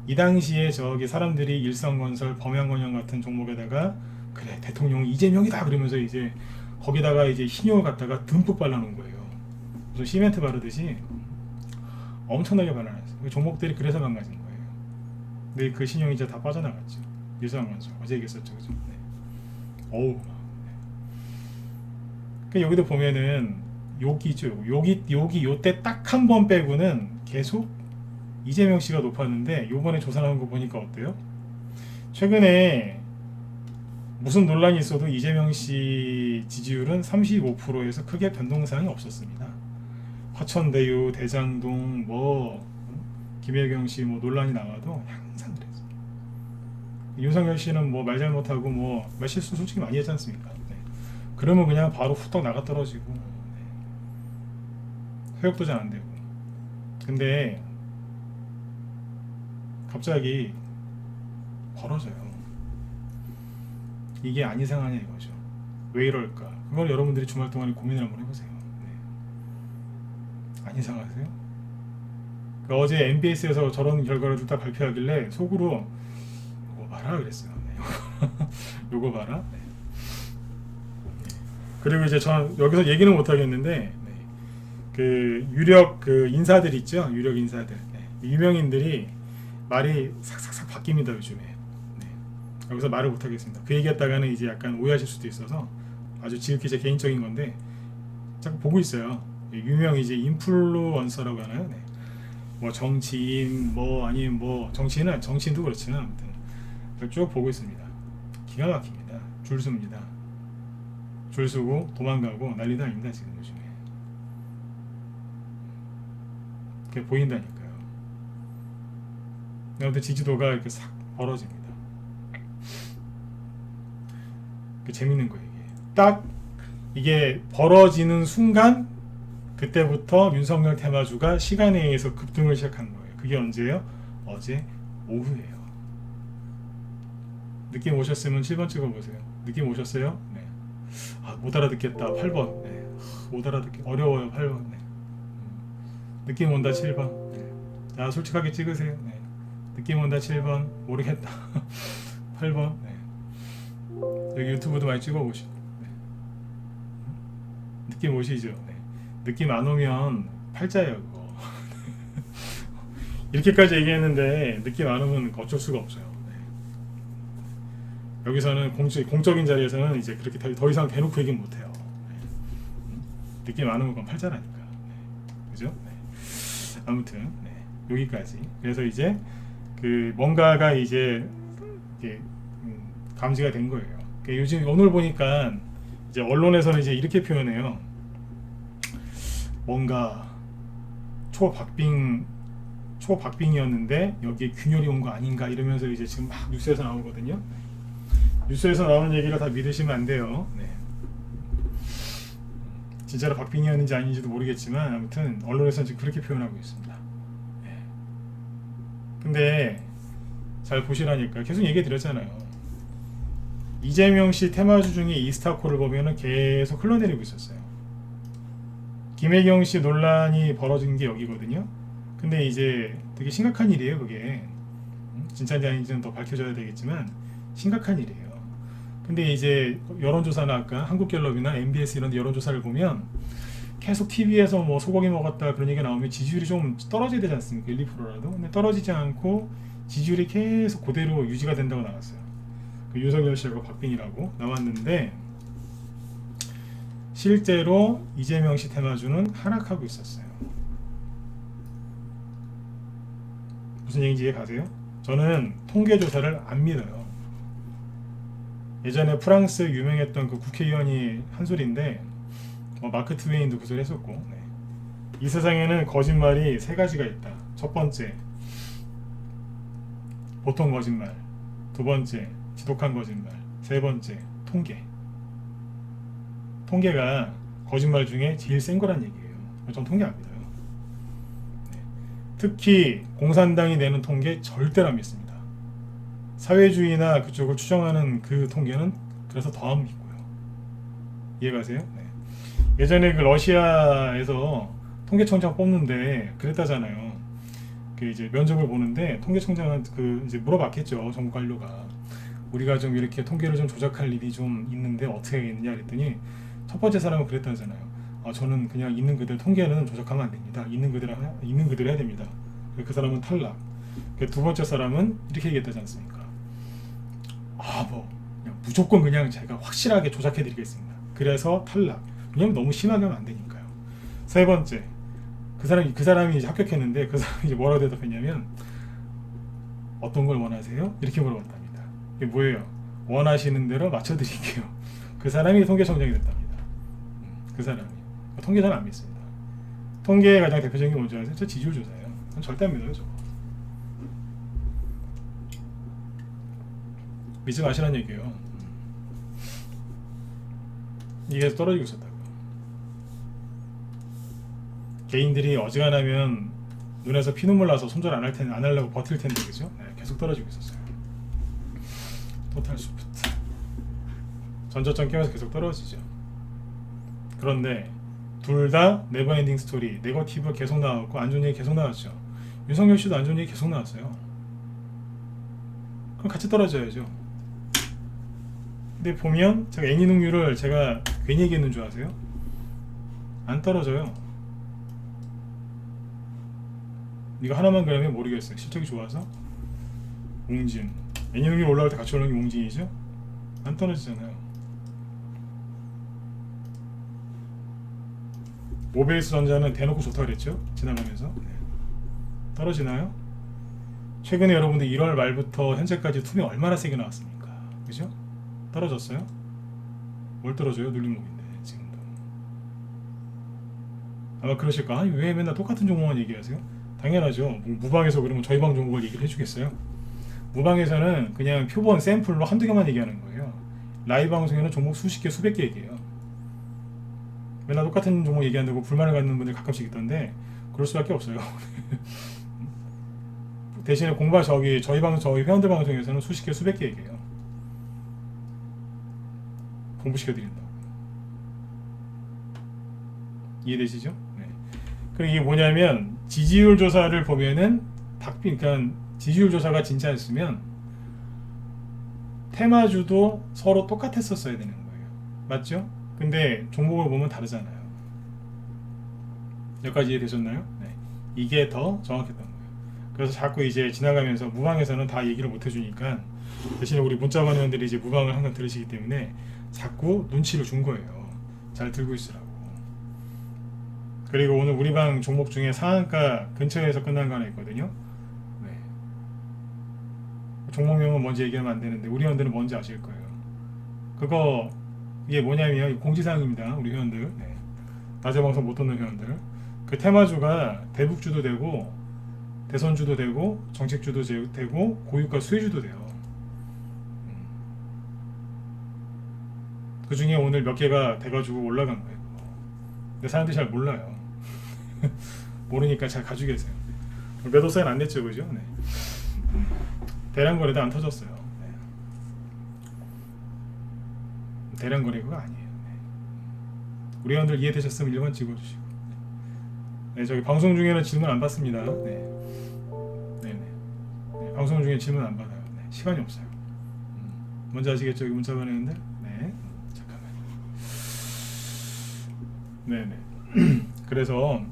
Speaker 1: 이 당시에 저기 사람들이 일성건설, 범양건영 같은 종목에다가 그래 대통령이 이재명이다 그러면서 이제 거기다가 이제 신용을 갖다가 듬뿍 발라놓은 거예요. 무슨 시멘트 바르듯이 엄청나게 발라놨어요. 종목들이 그래서 망가진 거예요. 근데 그 신용이 이제 다 빠져나갔죠. 일성건설 어제 얘기했었죠, 그죠? 네. 어우. 네. 여기도 보면은 여기죠. 여기 요때 딱 한 번 빼고는 계속 이재명 씨가 높았는데 요번에 조사 나온 거 보니까 어때요? 최근에 무슨 논란이 있어도 이재명 씨 지지율은 35%에서 크게 변동사항이 없었습니다. 화천대유, 대장동, 뭐 김혜경 씨 뭐 논란이 나와도 항상 그랬어요. 윤석열 씨는 뭐 말 잘못하고 뭐 말실수 솔직히 많이 했지 않습니까? 네. 그러면 그냥 바로 후딱 나가 떨어지고 네. 회복도 잘 안 되고. 근데 갑자기 벌어져요. 이게 안 이상하냐 이거죠. 왜 이럴까? 그걸 여러분들이 주말 동안에 고민을 한번 해보세요. 네. 안 이상하세요? 그러니까 어제 MBS에서 저런 결과를 딱 발표하길래 속으로 요거 봐라 그랬어요. 네. 요거 봐라. 네. 그리고 이제 저는 여기서 얘기는 못 하겠는데 네. 그 유력 그 인사들 있죠. 유력 인사들 네. 유명인들이 말이 삭삭삭 바뀝니다 요즘에. 네. 여기서 말을 못 하겠습니다. 그 얘기했다가는 이제 약간 오해하실 수도 있어서 아주 지극히 제 개인적인 건데 자꾸 보고 있어요. 유명 이제 인플루언서라고 하나요? 네. 뭐 정치인 뭐 아니면 뭐 정치인도 그렇지만 아무튼 쭉 보고 있습니다. 기가 막힙니다. 줄 섭니다. 줄 서고 도망가고 난리도 아닙니다 지금 요즘에. 그게 보인다니까요. 아무튼 지지도가 이렇게 싹 벌어집니다. 재밌는 거예요 이게. 딱 이게 벌어지는 순간 그때부터 윤석열 테마주가 시간에 의해서 급등을 시작한 거예요. 그게 언제예요? 어제 오후예요. 느낌 오셨으면 7번 찍어보세요. 느낌 오셨어요? 네. 아, 못 알아듣겠다. 8번. 네. 못 알아듣겠. 어려워요. 8번. 네. 느낌 온다. 7번. 네. 자, 솔직하게 찍으세요. 네. 느낌 온다. 7번. 모르겠다. 8번. 네. 여기 유튜브도 많이 찍어보시고. 네. 느낌 오시죠? 네. 느낌 안 오면 팔자예요 그거. 이렇게까지 얘기했는데 느낌 안 오면 어쩔 수가 없어요. 네. 여기서는 공적인 자리에서는 이제 그렇게 더 이상 대놓고 얘기 못해요. 네. 느낌 안 오면 그건 팔자라니까. 네. 그죠? 네. 아무튼 네. 여기까지. 그래서 이제 그 뭔가가 이제 이게 감지가 된 거예요. 그러니까 요즘 오늘 보니까 이제 언론에서는 이제 이렇게 표현해요. 뭔가 초박빙이었는데 여기에 균열이 온 거 아닌가 이러면서 이제 지금 막 뉴스에서 나오거든요. 뉴스에서 나오는 얘기를 다 믿으시면 안 돼요. 네. 진짜로 박빙이었는지 아닌지도 모르겠지만 아무튼 언론에서는 지금 그렇게 표현하고 있습니다. 네. 근데 잘 보시라니까 계속 얘기 드렸잖아요. 이재명 씨 테마주 중에 이스타코를 보면은 계속 흘러내리고 있었어요. 김혜경 씨 논란이 벌어진 게 여기거든요. 근데 이제 되게 심각한 일이에요, 그게. 진짜인지 아닌지는 더 밝혀져야 되겠지만 심각한 일이에요. 근데 이제 여론조사나 아까 한국갤럽이나 MBS 이런 데 여론조사를 보면 계속 TV에서 뭐 소고기 먹었다 그런 얘기가 나오면 지지율이 좀 떨어져야 되지 않습니까? 1, 2%라도. 근데 떨어지지 않고 지지율이 계속 그대로 유지가 된다고 나왔어요. 그 윤석열 씨하고 박빙이라고 나왔는데 실제로 이재명 씨 테마주는 하락하고 있었어요. 무슨 얘기인지 이해 가세요? 저는 통계조사를 안 믿어요. 예전에 프랑스 유명했던 그 국회의원이 한 소리인데 마크 트웨인도 그 소리 했었고 네. 이 세상에는 거짓말이 세 가지가 있다. 첫 번째 보통 거짓말, 두 번째 지독한 거짓말, 세 번째 통계. 통계가 거짓말 중에 제일 센 거란 얘기예요. 전 통계 안 믿어요. 네. 특히 공산당이 내는 통계 절대로 안 믿습니다. 사회주의나 그쪽을 추정하는 그 통계는 그래서 더 안 믿고요. 이해가세요? 네. 예전에 그 러시아에서 통계청장 뽑는데 그랬다잖아요. 그 이제 면접을 보는데 통계청장은 그 이제 물어봤겠죠. 정부 관료가 우리가 좀 이렇게 통계를 좀 조작할 일이 좀 있는데 어떻게 하겠느냐 그랬더니 첫 번째 사람은 그랬다잖아요. 저는 그냥 있는 그대로 통계는 조작하면 안 됩니다. 있는 그대로 해야 됩니다. 그 사람은 탈락. 두 번째 사람은 이렇게 얘기했다지 않습니까? 그냥 무조건 그냥 제가 확실하게 조작해드리겠습니다. 그래서 탈락. 왜냐면 너무 심하게 하면 안 되니까요. 세 번째, 그 사람이 이제 합격했는데 그 사람이 이제 뭐라고 대답했냐면 어떤 걸 원하세요? 이렇게 물어봤답니다. 이게 뭐예요? 원하시는 대로 맞춰드릴게요. 그 사람이 통계청장이 됐답니다. 그 사람이. 통계 잘 안 믿습니다. 통계의 가장 대표적인 게 뭔지 아세요? 저 지지율 조사예요. 절대 안 믿어요, 저거. 믿지 마시라는 얘기예요. 이게 계속 떨어지고 있었다고. 개인들이 어지간하면 눈에서 피눈물 나서 손절 안 하려고 버틸 텐데, 그죠? 네, 계속 떨어지고 있었어요. 토탈 소프트. 전저점 깨면서 계속 떨어지죠. 그런데 둘 다 네버엔딩 스토리, 네거티브 계속 나왔고 안 좋은 얘기 계속 나왔죠. 윤석열 씨도 안 좋은 얘기 계속 나왔어요. 그럼 같이 떨어져야죠. 근데 보면 제가 애니능률을 제가 괜히 얘기했는 줄 아세요? 안 떨어져요. 이거 하나만 그러면 모르겠어요. 실적이 좋아서. 웅진. 애니능률 올라올 때 같이 올라오는 게 웅진이죠? 안 떨어지잖아요. 모베이스 전자는 대놓고 좋다고 그랬죠? 지나가면서. 네. 떨어지나요? 최근에 여러분들 1월 말부터 현재까지 투명 얼마나 세게 나왔습니까? 그죠? 떨어졌어요? 뭘 떨어져요? 눌림목인데 지금도. 아마 그러실 거, 아니 왜 맨날 똑같은 종목만 얘기하세요? 당연하죠. 무방에서 그러면 저희 방 종목을 얘기를 해주겠어요? 무방에서는 그냥 표본 샘플로 한두 개만 얘기하는 거예요. 라이브 방송에는 종목 수십 개 수백 개 얘기해요. 맨날 똑같은 종목 얘기한다고 불만을 갖는 분들 가끔씩 있던데 그럴 수밖에 없어요. 대신에 저희 회원들 방송에서는 수십 개 수백 개 얘기해요. 공부시켜드린다고. 이해되시죠? 네. 그리고 이게 뭐냐면 지지율 조사를 보면은 그러니까 지지율 조사가 진짜였으면 테마주도 서로 똑같았었어야 되는 거예요. 맞죠? 근데 종목을 보면 다르잖아요. 여기까지 이해되셨나요? 네. 이게 더 정확했던 거예요. 그래서 자꾸 이제 지나가면서 무방에서는 다 얘기를 못 해주니까 대신에 우리 문자반 회원들이 이제 무방을 항상 들으시기 때문에 자꾸 눈치를 준 거예요. 잘 들고 있으라고. 그리고 오늘 우리 방 종목 중에 상한가 근처에서 끝난 거 하나 있거든요. 네. 종목명은 뭔지 얘기하면 안 되는데 우리 회원들은 뭔지 아실 거예요. 그거 이게 뭐냐면 공지사항입니다. 우리 회원들. 네. 낮에 방송 못 듣는 회원들. 그 테마주가 대북주도 되고 대선주도 되고 정책주도 되고 고유가 수혜주도 돼요. 그 중에 오늘 몇 개가 돼가지고 올라간 거예요. 근데 사람들이 잘 몰라요. 모르니까 잘 가지고 계세요. 매도 사인 안 냈죠, 그죠? 네. 대량 거래도 안 터졌어요. 네. 대량 거래 그거 아니에요. 네. 우리 회원들 이해되셨으면 1번 찍어주시고. 네, 저기 방송 중에는 질문 안 받습니다. 네. 네네. 네, 방송 중에 질문 안 받아요. 네, 시간이 없어요. 뭔지 아시겠죠? 여기 문자 보내는데. 네. 네네. 그래서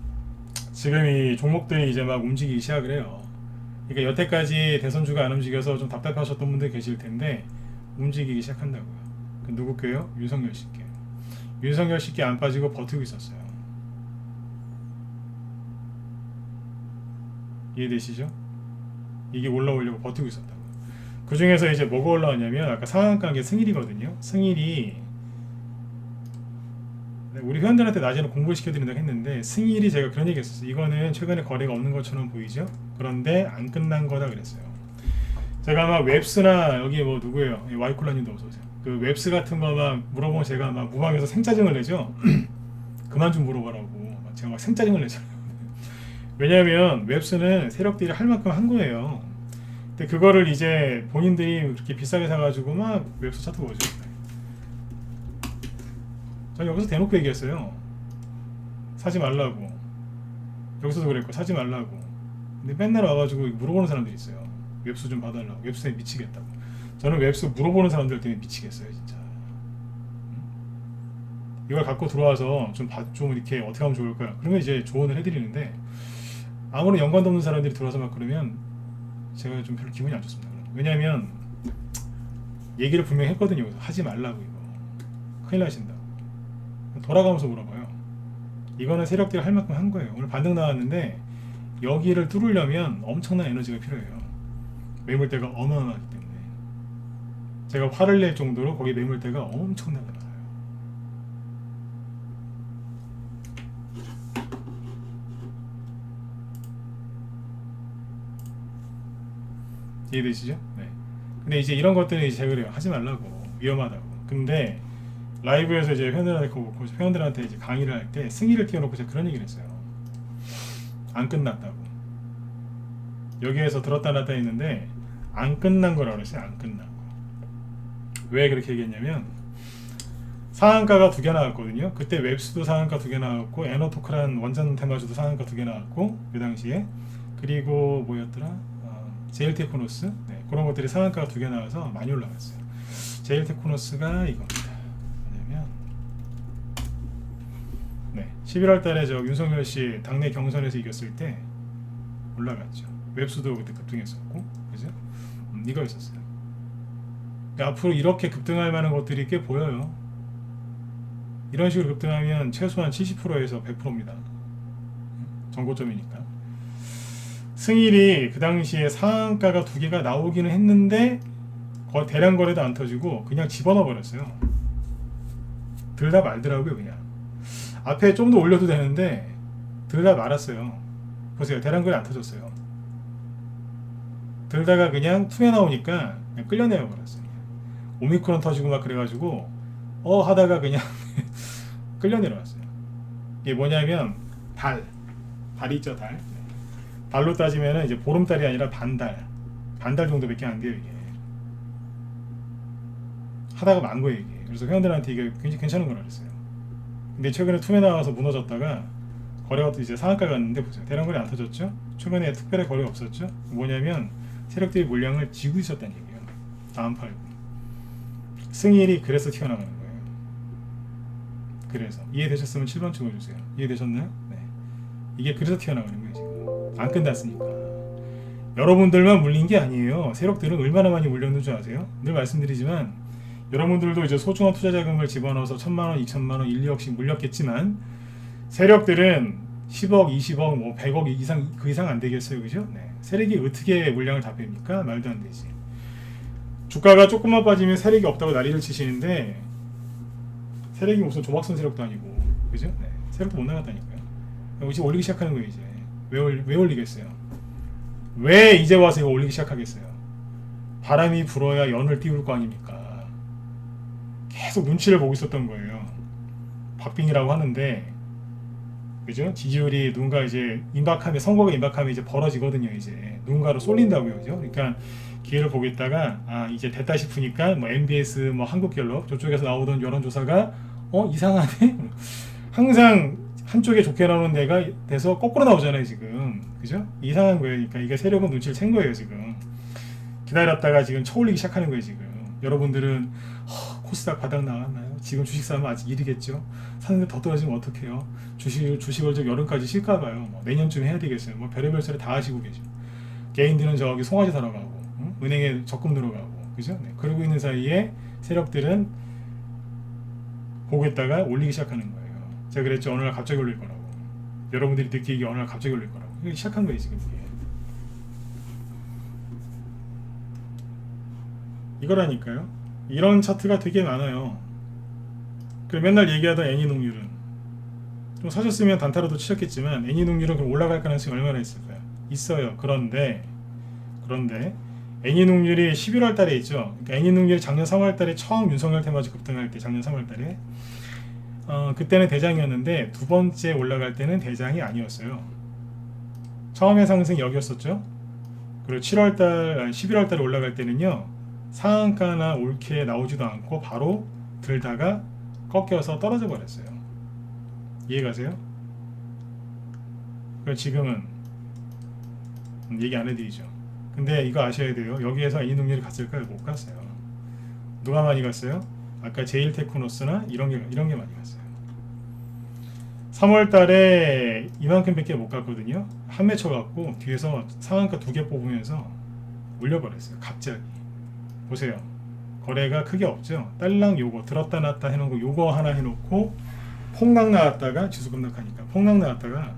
Speaker 1: 지금 이 종목들이 이제 막 움직이기 시작을 해요. 그러니까 여태까지 대선주가 안 움직여서 좀 답답하셨던 분들 계실 텐데 움직이기 시작한다고요. 그 누구께요? 윤석열 씨께. 윤석열 씨께 안 빠지고 버티고 있었어요. 이해되시죠? 이게 올라오려고 버티고 있었다고. 그 중에서 이제 뭐가 올라왔냐면 아까 상한가는 게 승일이거든요. 승일이 우리 회원들한테 낮에는 공부를 시켜드린다고 했는데 승일이 제가 그런 얘기 했었어요. 이거는 최근에 거래가 없는 것처럼 보이죠? 그런데 안 끝난 거다 그랬어요. 제가 아마 웹스나 여기 뭐 누구예요? 와이콜라님도 어서오세요. 그 웹스 같은 거 막 물어보면 제가 막 무방에서 생짜증을 내죠? 그만 좀 물어보라고 제가 막 생짜증을 내잖아요. 왜냐하면 웹스는 세력들이 할 만큼 한 거예요. 근데 그거를 이제 본인들이 그렇게 비싸게 사가지고 막 웹스 차트 보죠. 전 여기서 대놓고 얘기했어요. 사지 말라고. 여기서도 그랬고 사지 말라고. 근데 맨날 와가지고 물어보는 사람들이 있어요. 웹수 좀 봐달라고. 웹수에 미치겠다고. 저는 웹수 물어보는 사람들 때문에 미치겠어요 진짜. 이걸 갖고 들어와서 좀 이렇게 어떻게 하면 좋을까, 그러면 이제 조언을 해드리는데 아무런 연관도 없는 사람들이 들어와서 막 그러면 제가 좀 별로 기분이 안 좋습니다. 왜냐하면 얘기를 분명히 했거든요. 하지 말라고. 이거 큰일 나신다. 돌아가면서 물어봐요. 이거는 세력들이 할 만큼 한 거예요. 오늘 반등 나왔는데 여기를 뚫으려면 엄청난 에너지가 필요해요. 매물대가 어마어마하기 때문에 제가 화를 낼 정도로 거기 매물대가 엄청나게 많아요. 이해되시죠? 네. 근데 이제 이런 것들은 이제 제가 그래요. 하지 말라고. 위험하다고. 근데 라이브에서 이제 회원들한테 이제 강의를 할 때 승희를 띄워놓고 제가 그런 얘기를 했어요. 안 끝났다고. 여기에서 들었다 놨다 했는데 안 끝난 거라고 그랬어요. 안 끝난 거. 왜 그렇게 얘기했냐면 상한가가 2개 나왔거든요. 그때 웹스도 상한가 2개 나왔고 에너토크란 원전 테마주도 상한가 2개 나왔고 그 당시에 그리고 뭐였더라? 제일테크노스 네, 그런 것들이 상한가가 2개 나와서 많이 올라갔어요. 제일테크노스가 이겁니다. 뭐냐면 네, 11월 달에 저 윤석열 씨 당내 경선에서 이겼을 때 올라갔죠. 웹스도 그때 급등했었고 그죠? 이거 있었어요. 그러니까 앞으로 이렇게 급등할 만한 것들이 꽤 보여요. 이런 식으로 급등하면 최소한 70%에서 100%입니다. 정고점이니까. 승일이 그 당시에 상한가가 2개가 나오기는 했는데 대량 거래도 안 터지고 그냥 집어넣어 버렸어요. 들다 말더라고요. 그냥 앞에 좀 더 올려도 되는데 들다 말았어요. 보세요. 대량 거래 안 터졌어요. 들다가 그냥 투에 나오니까 그냥 끌려내어 버렸어요. 오미크론 터지고 막 그래가지고 하다가 그냥 끌려 내려왔어요. 이게 뭐냐면 달이 있죠. 달로 따지면은 이제 보름달이 아니라 반달 정도밖에 안 돼요. 이게 하다가 만 거예요. 이게. 그래서 회원들한테 이게 굉장히 괜찮은 거라 그랬어요. 근데 최근에 투에 나와서 무너졌다가 거래가 또 이제 상한가 갔는데 보세요. 대량 거래 안 터졌죠? 최근에 특별히 거래가 없었죠? 뭐냐면 세력들이 물량을 쥐고 있었다는 얘기예요. 다음 팔고 승일이 그래서 튀어나가는 거예요. 그래서 이해되셨으면 7번 찍어주세요. 이해되셨나요? 네. 이게 그래서 튀어나가는 거예요. 지금 안 끝났으니까. 여러분들만 물린 게 아니에요. 세력들은 얼마나 많이 물렸는 줄 아세요? 늘 말씀드리지만 여러분들도 이제 소중한 투자 자금을 집어넣어서 1,000만원, 2,000만원, 1, 2억씩 물렸겠지만 세력들은 10억, 20억, 뭐 100억 이상 그 이상 안 되겠어요, 그죠? 네. 세력이 어떻게 물량을 다 뺍니까? 말도 안 되지. 주가가 조금만 빠지면 세력이 없다고 난리를 치시는데 세력이 무슨 조막선 세력도 아니고, 그죠? 네. 세력도 못 나갔다니까요. 이제 올리기 시작하는 거예요, 이제. 왜 올리겠어요? 왜 이제 와서 이거 올리기 시작하겠어요? 바람이 불어야 연을 띄울 거 아닙니까? 계속 눈치를 보고 있었던 거예요. 박빙이라고 하는데, 그죠? 지지율이 누군가 이제 선거가 임박하면 이제 벌어지거든요, 이제. 누군가로 쏠린다고요, 그죠? 그러니까 기회를 보고 있다가, 이제 됐다 싶으니까, 뭐, MBS, 뭐, 한국갤럽, 저쪽에서 나오던 여론조사가, 이상하네? 항상 한쪽에 좋게 나오는 데가 돼서 거꾸로 나오잖아요, 지금. 그죠? 이상한 거예요. 그러니까 이게 세력은 눈치를 챈 거예요, 지금. 기다렸다가 지금 쳐올리기 시작하는 거예요, 지금. 여러분들은, 코스닥 바닥 나왔나요? 지금 주식 사면 아직 일이겠죠? 사는데 더 떨어지면 어떡해요? 주식을 저 여름까지 쉴까봐요. 뭐 내년쯤 해야 되겠어요. 뭐 별의별 소리 다 하시고 계죠. 개인들은 저기 송아지 사러 가고, 은행에 적금 들어가고, 그죠? 네. 그러고 있는 사이에 세력들은 보고 있다가 올리기 시작하는 거예요. 제가 그랬죠. 어느 날 갑자기 올릴 거라고. 여러분들이 느끼기에 어느 날 갑자기 올릴 거라고. 이게 시작한 거예요, 지금 이게. 이거라니까요. 이런 차트가 되게 많아요. 그 맨날 얘기하던 애니농률은 좀 사셨으면 단타로도 치셨겠지만 애니농률은 그럼 올라갈 가능성이 얼마나 있을까요? 있어요. 그런데 애니농률이 11월 달에 있죠. 그러니까 애니농률이 작년 3월 달에 처음 윤석열 테마주 급등할 때 작년 3월 달에 그때는 대장이었는데 두 번째 올라갈 때는 대장이 아니었어요. 처음에 상승이 여기였었죠. 그리고 11월 달에 올라갈 때는요. 상한가나 올케 나오지도 않고 바로 들다가 꺾여서 떨어져 버렸어요. 이해가세요? 지금은 얘기 안 해드리죠. 근데 이거 아셔야 돼요. 여기에서 애니농률이 갔을까요? 못 갔어요. 누가 많이 갔어요? 아까 제일테크노스나 이런 게 많이 갔어요. 3월 달에 이만큼밖에 못 갔거든요. 한 매 쳐갖고 뒤에서 상한가 2개 뽑으면서 올려버렸어요. 갑자기. 보세요. 거래가 크게 없죠. 딸랑 요거 들었다 놨다 해놓고 요거 하나 해놓고 폭락 나왔다가 지수 급락하니까 폭락 나왔다가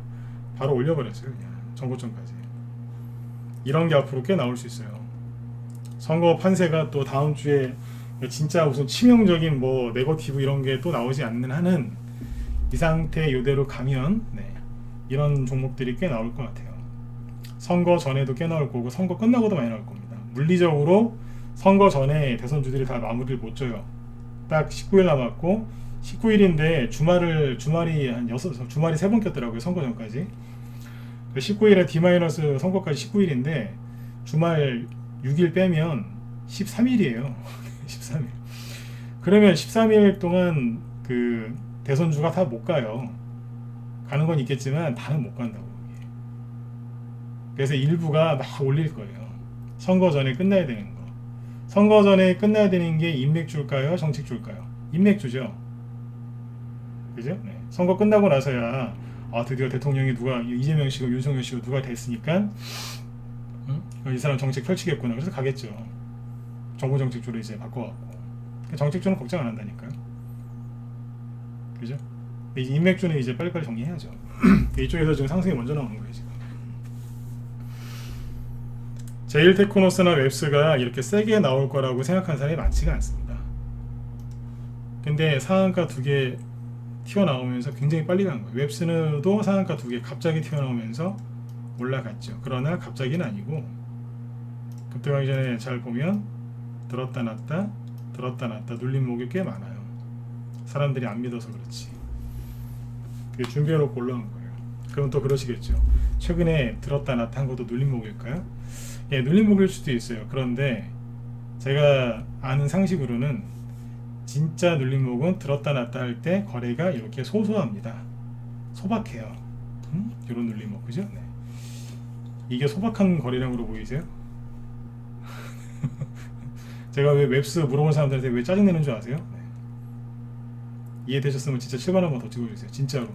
Speaker 1: 바로 올려버렸어요. 그냥 정고점까지. 이런 게 앞으로 꽤 나올 수 있어요. 선거 판세가 또 다음 주에 진짜 무슨 치명적인 뭐 네거티브 이런 게 또 나오지 않는 한은 이 상태 이대로 가면 이런 종목들이 꽤 나올 것 같아요. 선거 전에도 꽤 나올 거고 선거 끝나고도 많이 나올 겁니다. 물리적으로 선거 전에 대선주들이 다 마무리를 못 져요. 딱 19일 남았고 19일인데 주말이 한 6, 주말이 3번 꼈더라고요. 선거 전까지. 19일에 D- 선거까지 19일인데 주말 6일 빼면 13일이에요. 13일. 그러면 13일 동안 그 대선주가 다 못 가요. 가는 건 있겠지만 다는 못 간다고. 그래서 일부가 막 올릴 거예요. 선거 전에 끝나야 되는 거. 선거 전에 끝나야 되는 게 인맥줄까요? 정책줄까요? 인맥주죠. 그죠? 네. 선거 끝나고 나서야 드디어 대통령이 누가 이재명 씨고 윤석열 씨고 누가 됐으니까 이 사람 정책 펼치겠구나. 그래서 가겠죠. 정부 정책주로 이제 바꿔갖고. 정책주는 걱정 안 한다니까요. 그죠? 근데 이제 인맥주는 이제 빨리빨리 정리해야죠. 이쪽에서 지금 상승이 먼저 나오는 거예요 지금. 제일테크노스나 웹스가 이렇게 세게 나올 거라고 생각하는 사람이 많지가 않습니다. 근데 상한가 2개 튀어나오면서 굉장히 빨리 간 거예요. 웹스도 상한가 2개 갑자기 튀어나오면서 올라갔죠. 그러나 갑자기는 아니고 급등하기 전에 잘 보면 들었다 놨다 들었다 놨다 눌린 목이 꽤 많아요. 사람들이 안 믿어서 그렇지. 준비해놓고 올라온 거예요. 그럼 또 그러시겠죠. 최근에 들었다 놨다 한 것도 눌린 목일까요? 예, 눌린 목일 수도 있어요. 그런데 제가 아는 상식으로는 진짜 눌린 목은 들었다 놨다 할 때 거래가 이렇게 소소합니다. 소박해요. 이런 눌린 목, 그죠? 네. 이게 소박한 거래량으로 보이세요? 제가 왜 웹스 물어본 사람들한테 왜 짜증내는 줄 아세요? 네. 이해되셨으면 진짜 7번 한번 더 찍어주세요. 진짜로.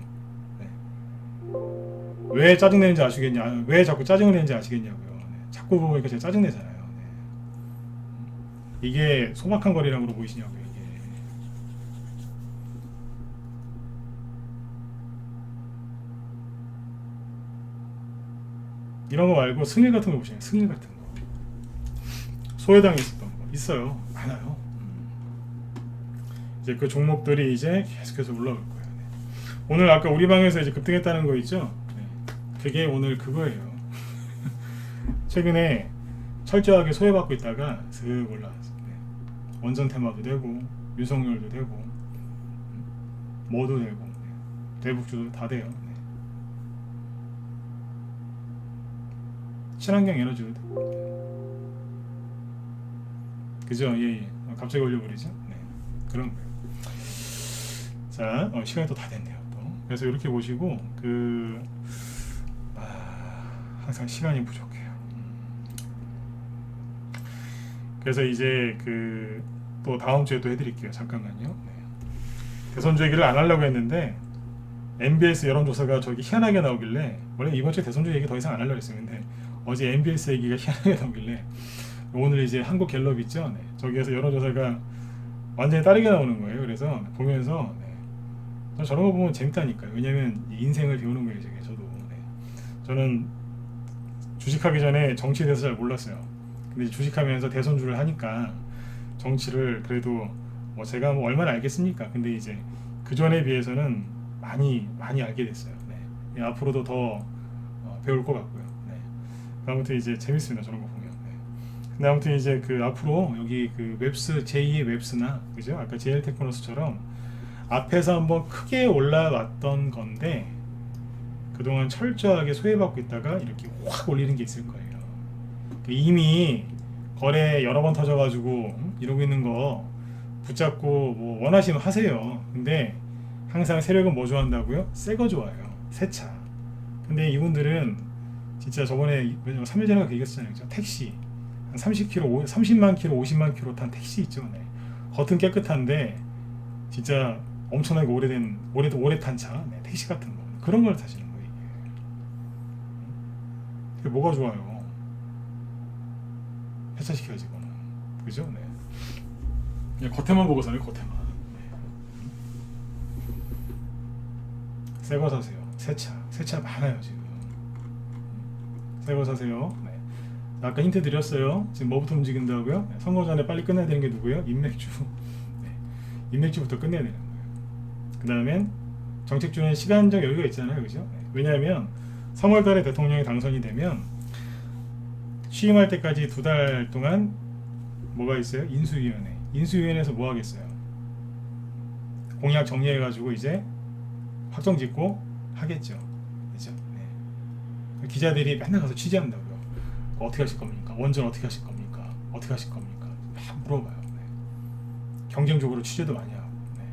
Speaker 1: 네. 왜 짜증내는지 아시겠냐? 왜 자꾸 짜증을 내는지 아시겠냐고요. 네. 자꾸 보니까 제가 짜증내잖아요. 네. 이게 소박한 거래량으로 보이시냐고요. 이게. 이런 거 말고 승일 같은 거 보시면 승일 같은 거. 소외당에 있었던 거 있어요. 많아요. 이제 그 종목들이 이제 계속해서 올라올 거예요. 네. 오늘 아까 우리 방에서 이제 급등했다는 거 있죠? 네. 그게 오늘 그거예요. 최근에 철저하게 소외받고 있다가 슥 올라왔어요. 네. 원전 테마도 되고 윤석열도 되고 뭐도 되고 네. 대북주도 다 돼요. 네. 친환경 에너지도 되고 그죠? 예. 갑자기 올려버리죠? 네. 그런 거예요. 자, 시간이 또 다 됐네요. 또. 그래서 이렇게 보시고 항상 시간이 부족해요. 그래서 이제 또 다음 주에 또 해드릴게요. 잠깐만요. 네. 대선주 얘기를 안 하려고 했는데 MBS 여론조사가 저기 희한하게 나오길래 원래 이번 주에 대선주 얘기 더 이상 안 하려고 했었는데 어제 MBS 얘기가 희한하게 나오길래 오늘 이제 한국갤럽 있죠? 네. 저기에서 여론조사가 완전히 다르게 나오는 거예요. 그래서 보면서 저런 거 보면 재밌다니까요. 왜냐면 인생을 배우는 거예요. 저도. 네. 저는 주식하기 전에 정치에 대해서 잘 몰랐어요. 근데 주식하면서 대선주를 하니까 정치를 그래도 제가 얼마나 알겠습니까? 근데 이제 그 전에 비해서는 많이 알게 됐어요. 네. 앞으로도 더 배울 것 같고요. 네. 아무튼 이제 재밌습니다. 저런 거 보면. 네. 근데 아무튼 이제 앞으로 여기 웹스 제2의 웹스나 그죠? 아까 제일테크노스처럼 앞에서 한번 크게 올라왔던 건데 그동안 철저하게 소외받고 있다가 이렇게 확 올리는 게 있을 거예요. 이미 거래 여러 번 터져가지고 이러고 있는 거 붙잡고 뭐 원하시면 하세요. 근데 항상 세력은 뭐 좋아한다고요? 새 거 좋아해요. 새 차. 근데 이분들은 진짜 저번에 3일 전에 얘기했잖아요. 택시 한 30km, 30만 킬로, 50만 킬로 탄 택시 있죠. 네. 겉은 깨끗한데 진짜 엄청나게 오래 탄 차, 네, 택시 같은 거 그런 걸 타시는 거예요. 이게 뭐가 좋아요? 폐차시켜야지 이거는. 그죠? 네. 그냥 겉에만 보고 사요. 겉에만. 네. 새 거 사세요. 새 차 많아요 지금. 새 거 사세요. 네. 아까 힌트 드렸어요. 지금 뭐부터 움직인다고요? 네. 선거 전에 빨리 끝내야 되는 게 누구예요? 인맥주. 네. 인맥주부터 끝내야 되는 거예요. 그 다음엔 정책주는 시간적 여유가 있잖아요. 그죠? 네. 왜냐하면 3월달에 대통령이 당선이 되면 취임할 때까지 2달 동안 뭐가 있어요? 인수위원회. 인수위원회에서 뭐 하겠어요? 공약 정리해가지고 이제 확정 짓고 하겠죠. 그죠? 네. 기자들이 맨날 가서 취재한다고요. 어떻게 하실 겁니까? 원전 어떻게 하실 겁니까? 어떻게 하실 겁니까? 막 물어봐요. 네. 경쟁적으로 취재도 많이 하고. 네.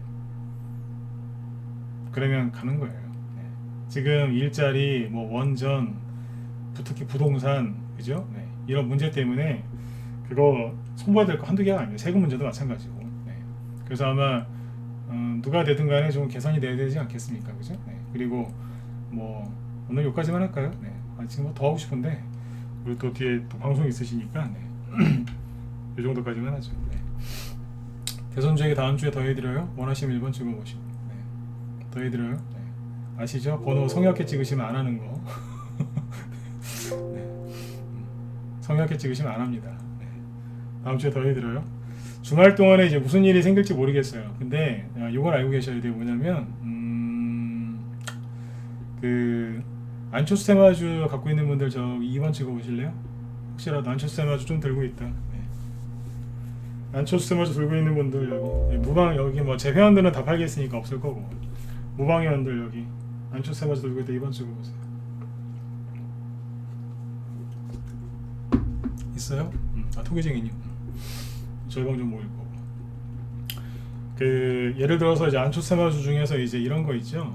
Speaker 1: 그러면 가는 거예요. 네. 지금 일자리, 뭐 원전, 특히 부동산, 그죠? 네. 이런 문제 때문에 그거 손봐야 될 거 한두 개가 아니에요. 세금 문제도 마찬가지고. 네. 그래서 아마 누가 되든 간에 좀 개선이 돼야 되지 않겠습니까? 그죠? 네. 그리고 뭐 오늘 여기까지만 할까요? 네. 지금 뭐 더 하고 싶은데 우리 또 뒤에 또 방송이 있으시니까 네. 이 정도까지만 하죠. 네. 대선 주에 다음 주에 더 해드려요. 원하시면 1번 찍어보시고 네. 더 해드려요. 네. 아시죠? 번호 성역해 찍으시면 안 하는 거. 네. 성역해 찍으시면 안 합니다. 네. 다음 주에 더 해드려요. 주말 동안에 이제 무슨 일이 생길지 모르겠어요. 근데 이걸 알고 계셔야 돼요. 뭐냐면 그 안초수 테마주 갖고 있는 분들 저 2번 찍어보실래요? 혹시라도 안초수 테마주 좀 들고 있다. 네. 안초수 테마주 들고 있는 분들 여기 네, 무방 여기 뭐 제 회원들은 다 팔겠으니까 없을 거고 무방 회원들 여기 안초수 테마주 들고 있다 2번 찍어보세요. 있어요? 토기쟁이님. 저희 방 좀 모일 거고. 그 예를 들어서 이제 안초수 테마주 중에서 이제 이런 거 있죠.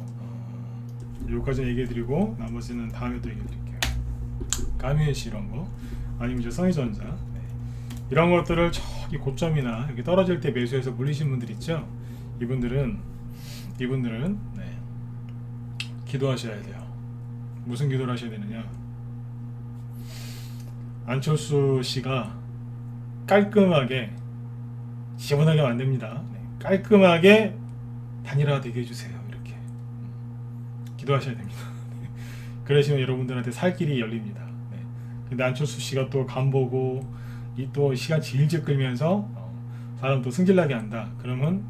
Speaker 1: 여기까지 얘기해드리고 나머지는 다음에 또 얘기해드릴게요. 까미에시 이런 거 아니면 이제 성희전자 네. 이런 것들을 저기 고점이나 이렇게 떨어질 때 매수해서 물리신 분들 있죠. 이분들은 네. 기도하셔야 돼요. 무슨 기도를 하셔야 되느냐? 안철수 씨가 깔끔하게 지원하게 만듭니다. 네. 깔끔하게 단일화되게 해주세요. 이렇게 기도하셔야 됩니다. 네. 그러시면 여러분들한테 살 길이 열립니다. 네. 근데 안철수 씨가 또 간보고 이 또 시간 질질 끌면서 사람 또 승질나게 한다. 그러면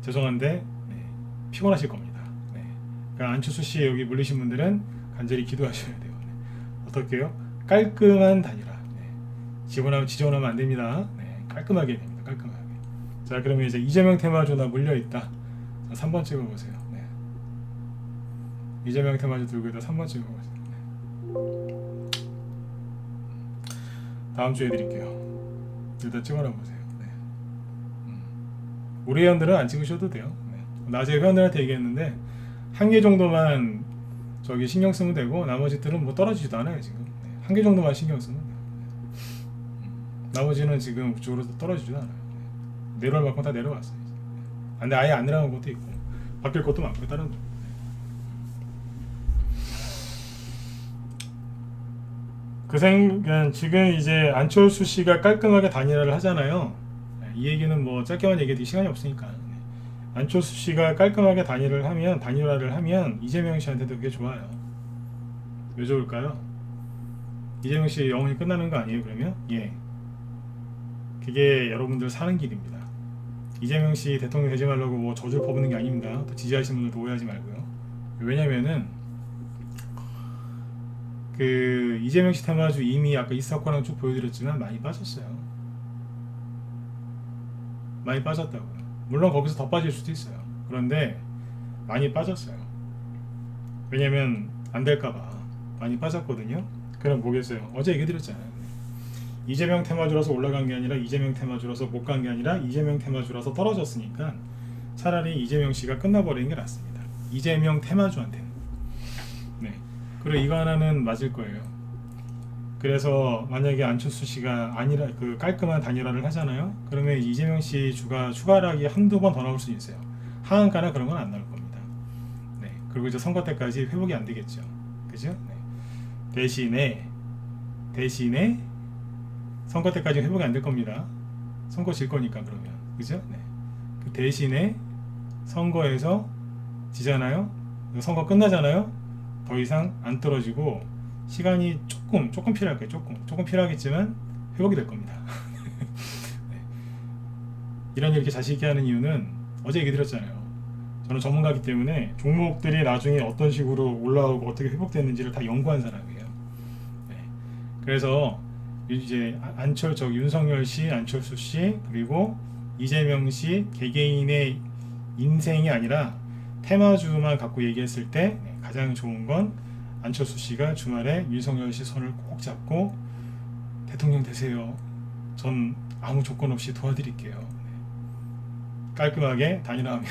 Speaker 1: 죄송한데 네. 피곤하실 겁니다. 네. 그러니까 안철수 씨 여기 물리신 분들은 간절히 기도하셔야 돼요. 네. 어떻게요? 깔끔한 단일화. 네. 지원하면 안 됩니다. 네. 깔끔하게 해야 됩니다. 깔끔하게. 자, 그러면 이제 이재명 테마주나 물려 있다. 자, 3번 찍어보세요. 네. 이재명 테마주 들고 있다. 3번 찍어보세요. 네. 다음 주에 드릴게요. 일단 찍어놔 보세요. 네. 우리 회원들은 안 찍으셔도 돼요. 네. 낮에 회원들한테 얘기했는데 한 개 정도만 저기 신경 쓰면 되고 나머지들은 뭐 떨어지지도 않아요 지금. 네. 한 개 정도만 신경 쓰면 돼요. 나머지는 지금 그쪽으로 떨어지지도 않아요. 네. 내려올 만큼 다 내려왔어요. 근데 아예 안 내려간 것도 있고 바뀔 것도 많고 다른 거. 지금 이제 안철수 씨가 깔끔하게 단일화를 하잖아요. 이 얘기는 뭐 짧게만 얘기해도 시간이 없으니까. 안철수 씨가 깔끔하게 단일화를 하면 이재명 씨한테도 그게 좋아요. 왜 좋을까요? 이재명 씨 영원히 끝나는 거 아니에요? 그러면 예, 그게 여러분들 사는 길입니다. 이재명 씨 대통령 되지 말라고 뭐 저주를 퍼붓는 게 아닙니다. 또 지지하시는 분들도 오해하지 말고요. 왜냐면은 그 이재명 씨 테마주 이미 아까 이 사건을 쭉 보여드렸지만 많이 빠졌어요. 많이 빠졌다고요. 물론 거기서 더 빠질 수도 있어요. 그런데 많이 빠졌어요. 왜냐면 안 될까봐 많이 빠졌거든요. 그럼 뭐겠어요? 어제 얘기 드렸잖아요. 이재명 테마주라서 올라간 게 아니라 이재명 테마주라서 못 간 게 아니라 이재명 테마주라서 떨어졌으니까 차라리 이재명 씨가 끝나버리는 게 낫습니다. 이재명 테마주한테는. 네. 그리고 이거 하나는 맞을 거예요. 그래서 만약에 안철수 씨가 아니라 그 깔끔한 단일화를 하잖아요. 그러면 이재명 씨 주가 추가락이 한두 번 더 나올 수 있어요. 하한가나 그런 건 안 나올 겁니다. 네. 그리고 이제 선거 때까지 회복이 안 되겠죠. 그죠? 네. 대신에 선거 때까지 회복이 안 될 겁니다. 선거 질 거니까 그러면. 그죠? 네. 그 대신에 선거에서 지잖아요. 선거 끝나잖아요. 더 이상 안 떨어지고 시간이 조금 필요할 거예요. 조금 필요하겠지만 회복이 될 겁니다. 네. 이런 이렇게 자신 있게 하는 이유는 어제 얘기 드렸잖아요. 저는 전문가이기 때문에 종목들이 나중에 어떤 식으로 올라오고 어떻게 회복됐는지를 다 연구한 사람이에요. 네. 그래서 이제 윤석열 씨, 안철수 씨, 그리고 이재명 씨 개개인의 인생이 아니라 테마주만 갖고 얘기했을 때 가장 좋은 건 안철수 씨가 주말에 윤석열 씨 손을 꼭 잡고 대통령 되세요. 전 아무 조건 없이 도와드릴게요. 깔끔하게 단일화하면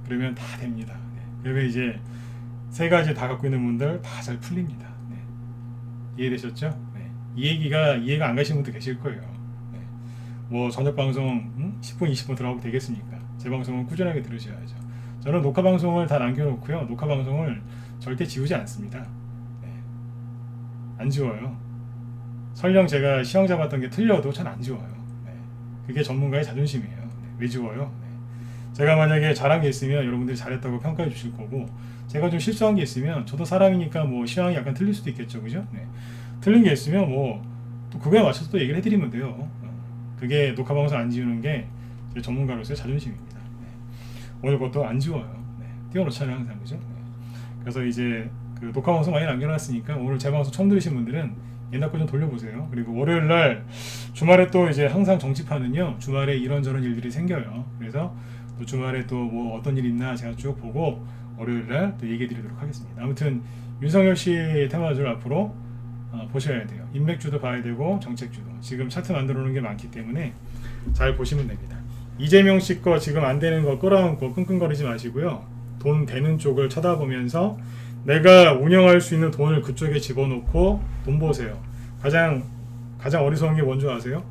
Speaker 1: 그러면 다 됩니다. 그러면 이제 세 가지 다 갖고 있는 분들 다 잘 풀립니다. 이해되셨죠? 이 얘기가 이해가 안 가시는 분도 계실 거예요. 뭐 저녁 방송 10분 20분 들어가고 되겠습니까? 제 방송은 꾸준하게 들으셔야죠. 저는 녹화 방송을 다 남겨놓고요. 녹화 방송을 절대 지우지 않습니다. 안 지워요. 설령 제가 시험 잡았던 게 틀려도 전 안 지워요. 그게 전문가의 자존심이에요. 왜 지워요? 제가 만약에 잘한 게 있으면 여러분들이 잘했다고 평가해 주실 거고, 제가 좀 실수한 게 있으면 저도 사람이니까 뭐 시황이 약간 틀릴 수도 있겠죠, 그죠? 틀린 게 있으면 뭐 또 그거에 맞춰서 또 얘기를 해드리면 돼요. 그게 녹화 방송 안 지우는 게 제 전문가로서의 자존심입니다. 오늘 것도 안 지워요. 띄워놓잖아요, 항상, 그죠? 그래서 이제 그 녹화 방송 많이 남겨놨으니까 오늘 제 방송 처음 들으신 분들은 옛날 거 좀 돌려보세요. 그리고 월요일 날 주말에 또 이제 항상 정치판은요, 주말에 이런저런 일들이 생겨요. 그래서 또 주말에 또 뭐 어떤 일 있나 제가 쭉 보고 월요일 날 또 얘기해 드리도록 하겠습니다. 아무튼 윤석열 씨 테마주를 앞으로 보셔야 돼요. 인맥주도 봐야 되고 정책주도. 지금 차트 만들어 놓은 게 많기 때문에 잘 보시면 됩니다. 이재명 씨 거 지금 안 되는 거 끌어안고 끙끙거리지 마시고요. 돈 되는 쪽을 쳐다보면서 내가 운영할 수 있는 돈을 그쪽에 집어넣고 돈 보세요. 가장 어리석은 게 뭔지 아세요?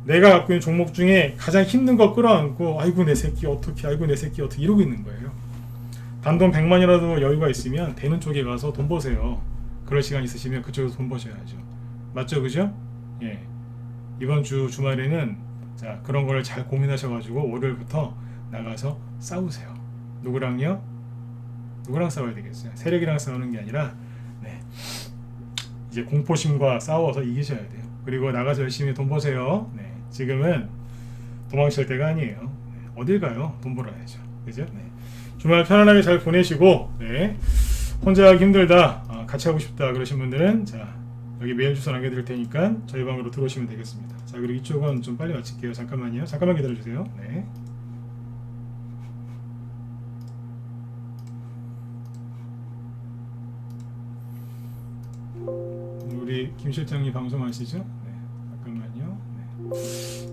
Speaker 1: 내가 갖고 있는 종목 중에 가장 힘든 거 끌어안고 아이고 내 새끼 어떻게 이러고 있는 거예요. 단돈 100만이라도 여유가 있으면 되는 쪽에 가서 돈 버세요. 그럴 시간 있으시면 그쪽에서 돈 버셔야죠. 맞죠, 그죠? 예. 이번 주말에는 자 그런 거를 잘 고민하셔가지고 월요일부터 나가서 싸우세요. 누구랑요? 누구랑 싸워야 되겠어요? 세력이랑 싸우는 게 아니라 이제 공포심과 싸워서 이기셔야 돼요. 그리고 나가서 열심히 돈 버세요. 지금은 도망칠 때가 아니에요. 어딜 가요? 돈 벌어야죠. 그죠? 주말 편안하게 잘 보내시고 혼자 하기 힘들다, 같이 하고 싶다 그러신 분들은 자 여기 메일 주소 남겨드릴 테니까 저희 방으로 들어오시면 되겠습니다. 자 그리고 이쪽은 좀 빨리 마칠게요. 잠깐만요. 잠깐만 기다려주세요. 우리 김 실장님 방송하시죠? 잠깐만요.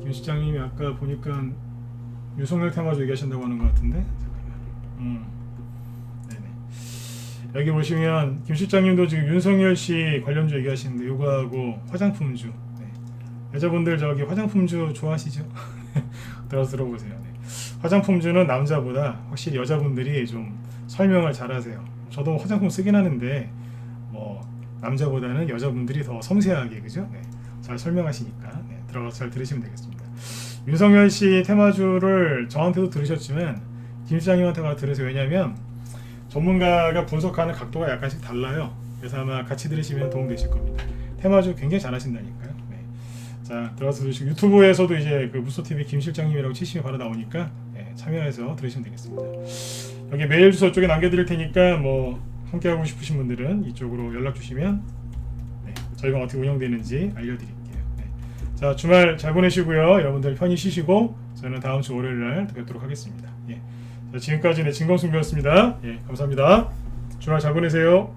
Speaker 1: 김 실장님이 아까 보니까 유성열 테마주 얘기하신다고 하는 것 같은데 잠깐만. 여기 보시면 김 실장님도 지금 윤석열 씨 관련주 얘기하시는데 요거하고 화장품주. 여자분들 저기 화장품주 좋아하시죠? 들어보세요. 화장품주는 남자보다 확실히 여자분들이 좀 설명을 잘하세요. 저도 화장품 쓰긴 하는데 뭐 남자보다는 여자분들이 더 섬세하게 그죠? 잘 설명하시니까 들어가서 잘 들으시면 되겠습니다. 윤석열 씨 테마주를 저한테도 들으셨지만 김 실장님한테 가서 들으세요. 왜냐하면 전문가가 분석하는 각도가 약간씩 달라요. 그래서 아마 같이 들으시면 도움되실 겁니다. 테마주 굉장히 잘하신다니까요. 자 들어가서 들으시고 유튜브에서도 이제 그 무소TV 김 실장님이라고 치시면 바로 나오니까 참여해서 들으시면 되겠습니다. 여기 메일 주소 쪽에 남겨드릴 테니까 뭐 함께 하고 싶으신 분들은 이쪽으로 연락 주시면 저희가 어떻게 운영되는지 알려드릴게요. 자 주말 잘 보내시고요. 여러분들 편히 쉬시고 저는 다음 주 월요일 날 뵙도록 하겠습니다. 자, 지금까지 진검승부였습니다. 감사합니다. 주말 잘 보내세요.